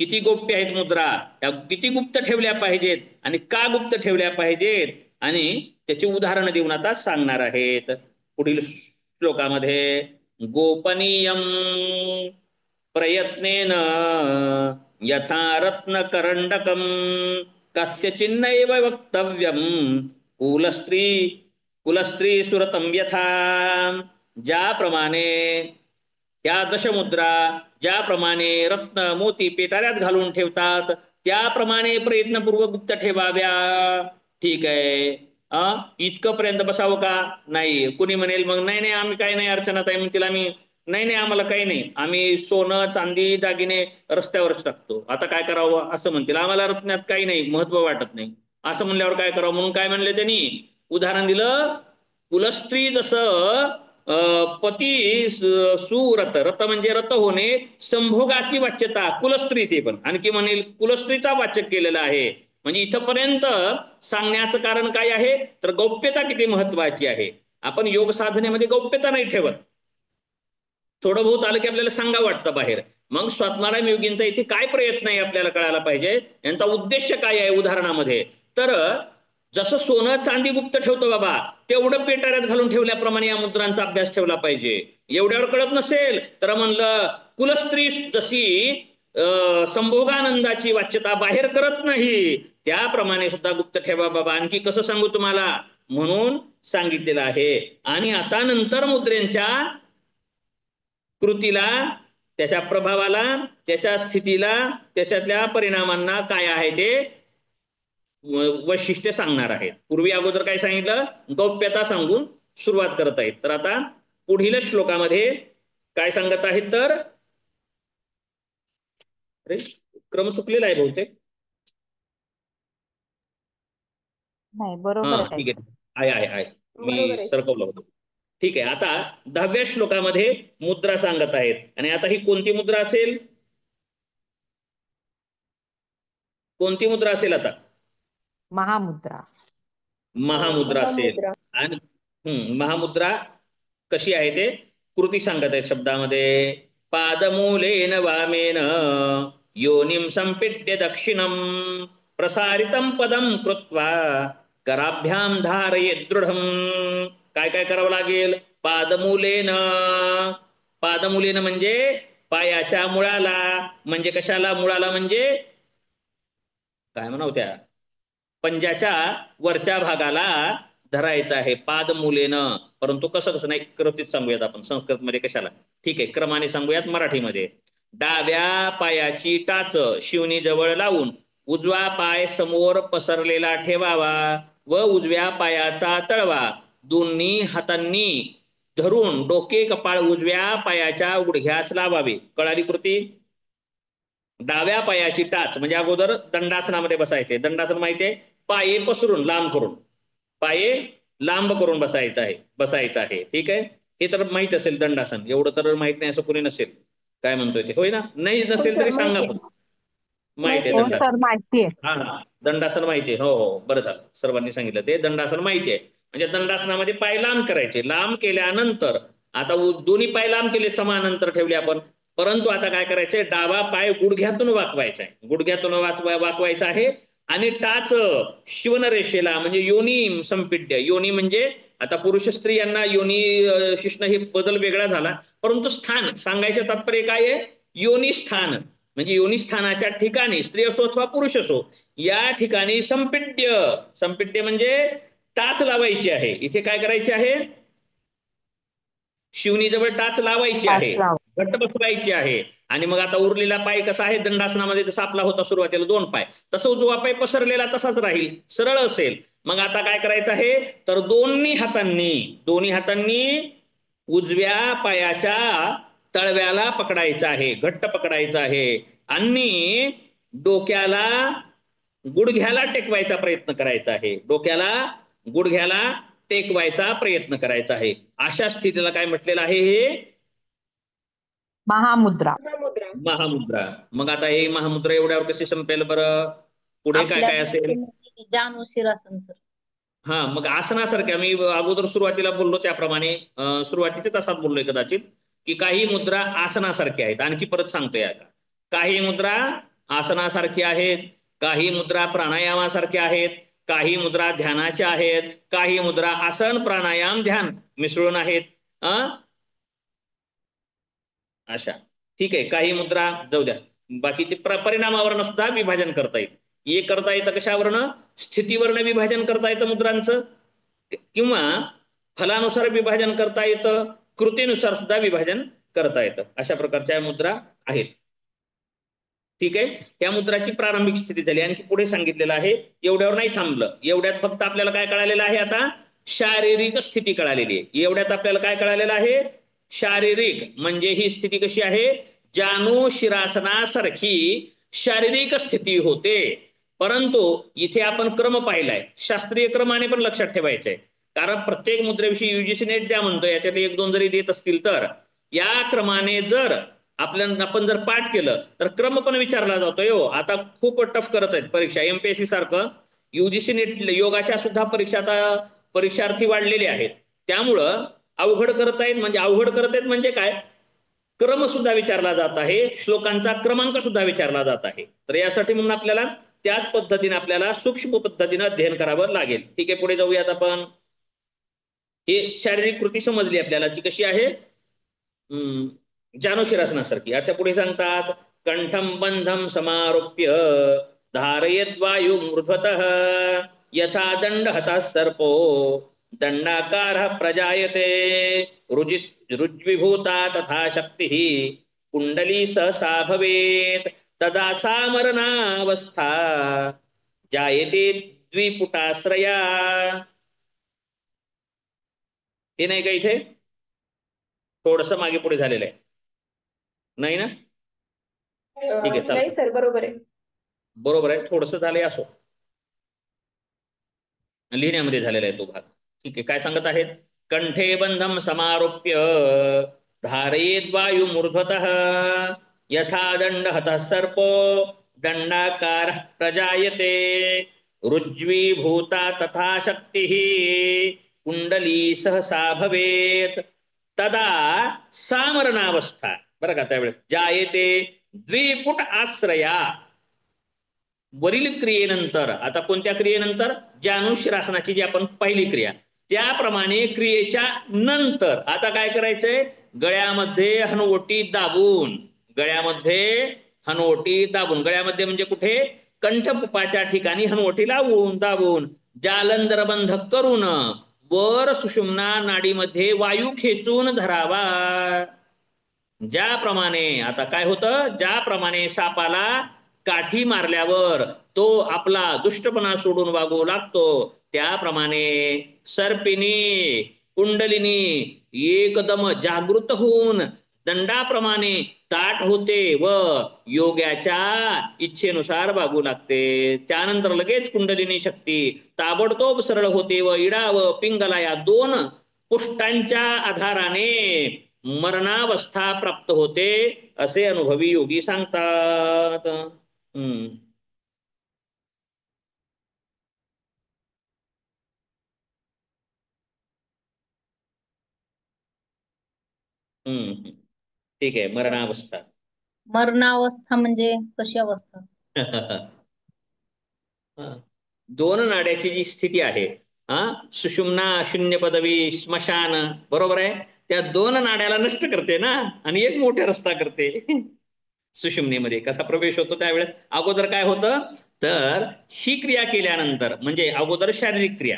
किती गोप्य आहेत मुद्रा, त्या किती गुप्त ठेवल्या पाहिजेत आणि का गुप्त ठेवल्या पाहिजेत, आणि त्याची उदाहरणं देऊन आता सांगणार आहेत पुढील श्लोकामध्ये. गोपनीयम प्रयत्नेन यथा रत्न करंडकम कस्यचिन्नैव वक्तव्यम कुलस्त्री कुलस्त्री सुरतम यथा. ज्याप्रमाणे त्या दशमुद्रा ज्याप्रमाणे रत्न मोती पेटाऱ्यात घालून ठेवतात त्याप्रमाणे प्रयत्नपूर्वक गुप्त ठेवाव्या. ठीक आहे. इतकं पर्यंत बसावं का? नाही. कुणी म्हणेल मग नाही नाही आम्ही काही नाही, अर्चनाताई म्हणतील आम्ही नाही नाही आम्हाला काही नाही, आम्ही सोनं चांदी दागिने रस्त्यावरच टाकतो, आता काय करावं असं म्हणतील, आम्हाला रत्नात काही नाही महत्व वाटत नाही, असं म्हणल्यावर काय करावं. म्हणून काय म्हणले त्यांनी उदाहरण दिलं. कुलस्त्री जसं पती सुरत, रत म्हणजे रत होणे, संभोगाची वाच्यता कुलस्त्री, ते पण आणखी म्हणेल कुलस्त्रीचा वाचक केलेला आहे. म्हणजे इथपर्यंत सांगण्याचं कारण काय आहे तर गौप्यता किती महत्वाची आहे. आपण योग साधनेमध्ये गौप्यता नाही ठेवत, थोडं बहुत आलं की आपल्याला सांगा वाटतं बाहेर. मग स्वात्माराम योगींचा इथे काय प्रयत्न आहे आपल्याला कळायला पाहिजे, यांचा उद्देश काय आहे उदाहरणामध्ये. तर जसं सोनं चांदी गुप्त ठेवतो बाबा, तेवढं पेटाऱ्यात घालून ठेवल्याप्रमाणे या मुद्रांचा अभ्यास ठेवला पाहिजे. एवढ्यावर कळत नसेल तर म्हणलं कुलस्त्री जशी संभोगानंदाची वाच्यता बाहेर करत नाही त्याप्रमाणे सुद्धा गुप्त ठेवा बाबा. आणखी कसं सांगू तुम्हाला म्हणून सांगितलेलं आहे. आणि आता नंतर मुद्रेंच्या कृतीला, त्याच्या प्रभावाला, त्याच्या स्थितीला, त्याच्यातल्या परिणामांना काय आहे ते वैशिष्ट्य सांगणार आहेत. पूर्वी अगोदर काय सांगितलं, गौप्यता सांगून सुरुवात करत आहेत. तर आता पुढील श्लोकामध्ये काय सांगत आहेत तर, अरे क्रम चुकलेला आहे बहुतेक. नाही बरोबर आहे. ठीक आहे मी सरकवलं होतं. ठीक आहे. आता 10व्या श्लोकामध्ये मुद्रा सांगत आहेत. आणि आता ही कोणती मुद्रा असेल, कोणती मुद्रा असेल आता? महामुद्रा. महामुद्रा असेल. आणि महामुद्रा कशी आहे ते कृती सांगत आहेत शब्दामध्ये. पादमूलेन वामेन योनिम संपिड्य दक्षिणम प्रसारितम पदम कृत्वा कराभ्याम धारयेत् दृढम. काय काय करावं लागेल? पादमूलेन, पादमूलेन म्हणजे पायाच्या मुळाला, म्हणजे कशाला मुळाला, म्हणजे काय म्हणावं त्या पंजाच्या वरच्या भागाला धरायचं आहे पादमूलेनं. परंतु कसं कसं नाही, कृतीत सांगूयात आपण, संस्कृत मध्ये कशाला. ठीक आहे, क्रमाने सांगूयात मराठीमध्ये. डाव्या पायाची टाच शिवणी जवळ लावून उजवा पाय समोर पसरलेला ठेवावा व उजव्या पायाचा तळवा दोन्ही हातांनी धरून डोके कपाळ उजव्या पायाच्या गुडघ्यास लावावे. कळाली कृती? डाव्या पायाची टाच म्हणजे अगोदर दंडासनामध्ये बसायचे. दंडासन माहिती आहे, पाये पसरून लांब करून, पाये लांब करून बसायचं आहे. ठीक आहे, हे तर माहित असेल दंडासन, एवढं तर माहित नाही असं कोणी नसेल. काय म्हणतोय ते, होय ना? नाही नसेल तरी सांगा पण. माहिती आहे दंडासन? माहिती आहे. हा दंडासन माहिती आहे. हो बरं झालं सर्वांनी सांगितलं ते. दंडासन माहिती आहे. म्हणजे दंडासनामध्ये पाय लांब करायचे. लांब केल्यानंतर आता दोन्ही पाय लांब केले, समान अंतर ठेवले आपण. परंतु आता काय करायचंय, डावा पाय गुडघ्यातून वाकवायचा आहे, गुडघ्यातून वाकवायचा आहे. आणि टाच शिवनरेषेला म्हणजे योनी संपिड्य. योनी म्हणजे आता पुरुष स्त्री यांना योनी शिष्ण हे बदल वेगळा झाला, परंतु स्थान सांगायचं तात्पर्य काय आहे, योनी स्थान म्हणजे योनी स्थानाच्या ठिकाणी स्त्री असो अथवा पुरुष असो या ठिकाणी संपिड्य, संपिड्य म्हणजे टाच लावायची आहे. इथे काय करायचे आहे, शिवणीजवळ टाच लावायची आहे, घट्ट बसवायची आहे. आणि मग आता उरलेला पाय कसा आहे दंडासनामध्ये, जसा आपला होता सुरुवातीला 2 पाय, तसं उजवा पाय पसरलेला तसाच राहील, सरळ असेल. मग आता काय करायचं आहे तर दोन्ही हातांनी उजव्या पायाच्या तळव्याला पकडायचं आहे, घट्ट पकडायचं आहे. आणि डोक्याला गुडघ्याला टेकवायचा प्रयत्न करायचा आहे, डोक्याला गुडघ्याला टेकवायचा प्रयत्न करायचा आहे. अशा स्थितीला काय म्हटलेलं आहे, हे महामुद्रा. महामुद्रा. मग आता हे महामुद्रा एवढ्यावर कशी संपेल बरं? पुढे काय काय असेल? जानुशिरासन सर. हा मग आसनासारख्या मी अगोदर सुरुवातीला बोललो त्याप्रमाणे, सुरुवातीच्या तासात बोललोय कदाचित, की काही मुद्रा आसनासारख्या आहेत. आणखी परत सांगतोय आता, काही मुद्रा आसनासारखी आहेत, काही मुद्रा प्राणायामासारख्या आहेत, काही मुद्रा ध्यानाच्या आहेत, काही मुद्रा आसन प्राणायाम ध्यान मिसळून आहेत. अशा ठीक आहे. काही मुद्रा जाऊ द्या, बाकीचे परिणामावरनं सुद्धा विभाजन करता येईल. हे करता येतं कशावरनं? स्थितीवरनं विभाजन करता येतं मुद्रांचं, किंवा फलानुसार विभाजन करता येतं, कृतीनुसार सुद्धा विभाजन करता येतं. अशा प्रकारच्या मुद्रा आहेत. ठीक आहे. या मुद्राची प्रारंभिक स्थिती झाली. आणखी पुढे सांगितलेलं आहे. एवढ्यावर नाही थांबलं. एवढ्यात फक्त आपल्याला काय कळालेलं आहे? आता शारीरिक स्थिती कळालेली आहे. एवढ्यात आपल्याला काय कळालेलं आहे? शारीरिक म्हणजे ही स्थिती कशी आहे? जानु शिरासनासारखी शारीरिक स्थिती होते. परंतु इथे आपण क्रम पाहिलाय, शास्त्रीय क्रमाने पण लक्षात ठेवायचंय. कारण प्रत्येक मुद्रेविषयी UGC नेट द्या म्हणतोय, याच्यात एक दोन जरी देत असतील तर या क्रमाने जर आपण जर पाठ केलं तर क्रम पण विचारला जातोय. हो, आता खूप टफ करत आहेत परीक्षा. MPSC सारखं UGC नेट योगाच्या सुद्धा परीक्षा आता परीक्षार्थी वाढलेले आहेत. त्यामुळं अवघड करत आहेत. म्हणजे अवघड करत आहेत म्हणजे काय? क्रम सुद्धा विचारला जात आहे, श्लोकांचा क्रमांक सुद्धा विचारला जात आहे. तर यासाठी म्हणून आपल्याला त्याच पद्धतीने आपल्याला सूक्ष्म पद्धतीने अध्ययन करावं लागेल. ठीक आहे, पुढे जाऊयात आपण. हे शारीरिक कृती समजली आपल्याला ती कशी आहे? जानुशिरासनासारखी. आता पुढे सांगतात, कंठम बंधम समारोप्य धारयद्वायु मूर्ध्वतः यथा दंड हता सर्पो दंडाकार प्रजायते रुज्विभूता तथा शक्ति कुंडली सहसा भवेत तदा सामरणावस्था जायते द्विपुटाश्रया. हे नाही का इथे? थोडस मागे पुढे झालेलं आहे, नाही ना? ठीक आहे, नाही सर, बरोबर आहे. बरोबर आहे, थोडस झालंय, असो, लिहिण्यामध्ये झालेला आहे तो भाग. ठीक आहे, काय सांगत आहेत? कंठे बंधम समारोप्य धारयेद्वायु मूर्ध्वतः यथा दंड हतः सर्पो दंडाकार प्रजायते रुज्वीभूता तथा शक्ति कुंडली सहसा भवेत तदा सामरणावस्था. बरं का, त्यावेळेस जायते द्विपुट आश्रया. वरील क्रियेनंतर, आता कोणत्या क्रियेनंतर? जानुशिरासनाची जी आपण पहिली क्रिया, त्याप्रमाणे क्रियेच्या नंतर आता काय करायचंय? गळ्यामध्ये हनवटी दाबून, गळ्यामध्ये हनवटी दाबून, गळ्यामध्ये म्हणजे कुठे? कंठपुपाच्या ठिकाणी हनवटी लावून दाबून जालंधर बंध करून वर सुषुम्ना नाडीमध्ये वायू खेचून धरावा. ज्याप्रमाणे आता काय होतं? ज्याप्रमाणे सापाला काठी मारल्यावर तो आपला दुष्टपणा सोडून वागू लागतो, त्याप्रमाणे सर्पिनी कुंडलिनी एकदम जागृत होऊन दंडाप्रमाणे ताट होते व योग्याच्या इच्छेनुसार वागू लागते. त्यानंतर लगेच कुंडलिनी शक्ती ताबडतोब सरळ होते व इडा व पिंगला या दोन पुष्टांच्या आधाराने मरणावस्था प्राप्त होते, असे अनुभवी योगी सांगतात. ठीक आहे, मरणावस्था. मरणावस्था म्हणजे कशी अवस्था? दोन नाड्याची जी स्थिती आहे, सुषुम्ना, शून्य पदवी, स्मशान, बरोबर आहे, त्या दोन नाड्याला नष्ट करते ना, आणि एक मोठा रस्ता करते. सुषुम्नेमध्ये कसा प्रवेश होतो? त्यावेळेस अगोदर काय होतं? तर ही क्रिया केल्यानंतर, म्हणजे अगोदर शारीरिक क्रिया,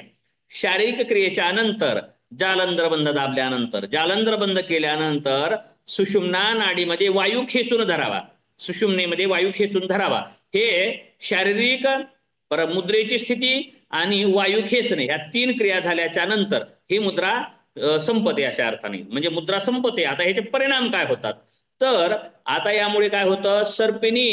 शारीरिक क्रियेच्या नंतर जालंधर बंध दाबल्यानंतर, जालंधर बंध केल्यानंतर सुषुम्ना नाडीमध्ये वायू खेचून धरावा, सुषुम्नेमध्ये वायू खेचून धरावा. हे शारीरिक मुद्रेची स्थिती आणि वायू खेचणे ह्या तीन क्रिया झाल्याच्या नंतर ही मुद्रा संपते. अशा अर्थाने म्हणजे मुद्रा संपते. आता ह्याचे परिणाम काय होतात? तर आता यामुळे काय होतं? सर्पिणी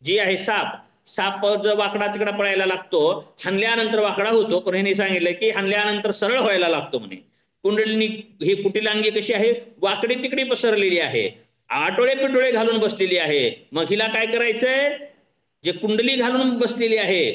जी आहे, साप जर वाकडा तिकडा पळायला लागतो, हाणल्यानंतर वाकडा होतो, पण ह्याने सांगितलं की हाणल्यानंतर सरळ व्हायला लागतो म्हणे. कुंडलिनी ही कुटिलांगी कशी आहे? वाकडी तिकडी पसरलेली आहे, आटोळे पिटोळे घालून बसलेली आहे. मग हिला काय करायचंय? जे कुंडली घालून बसलेली आहे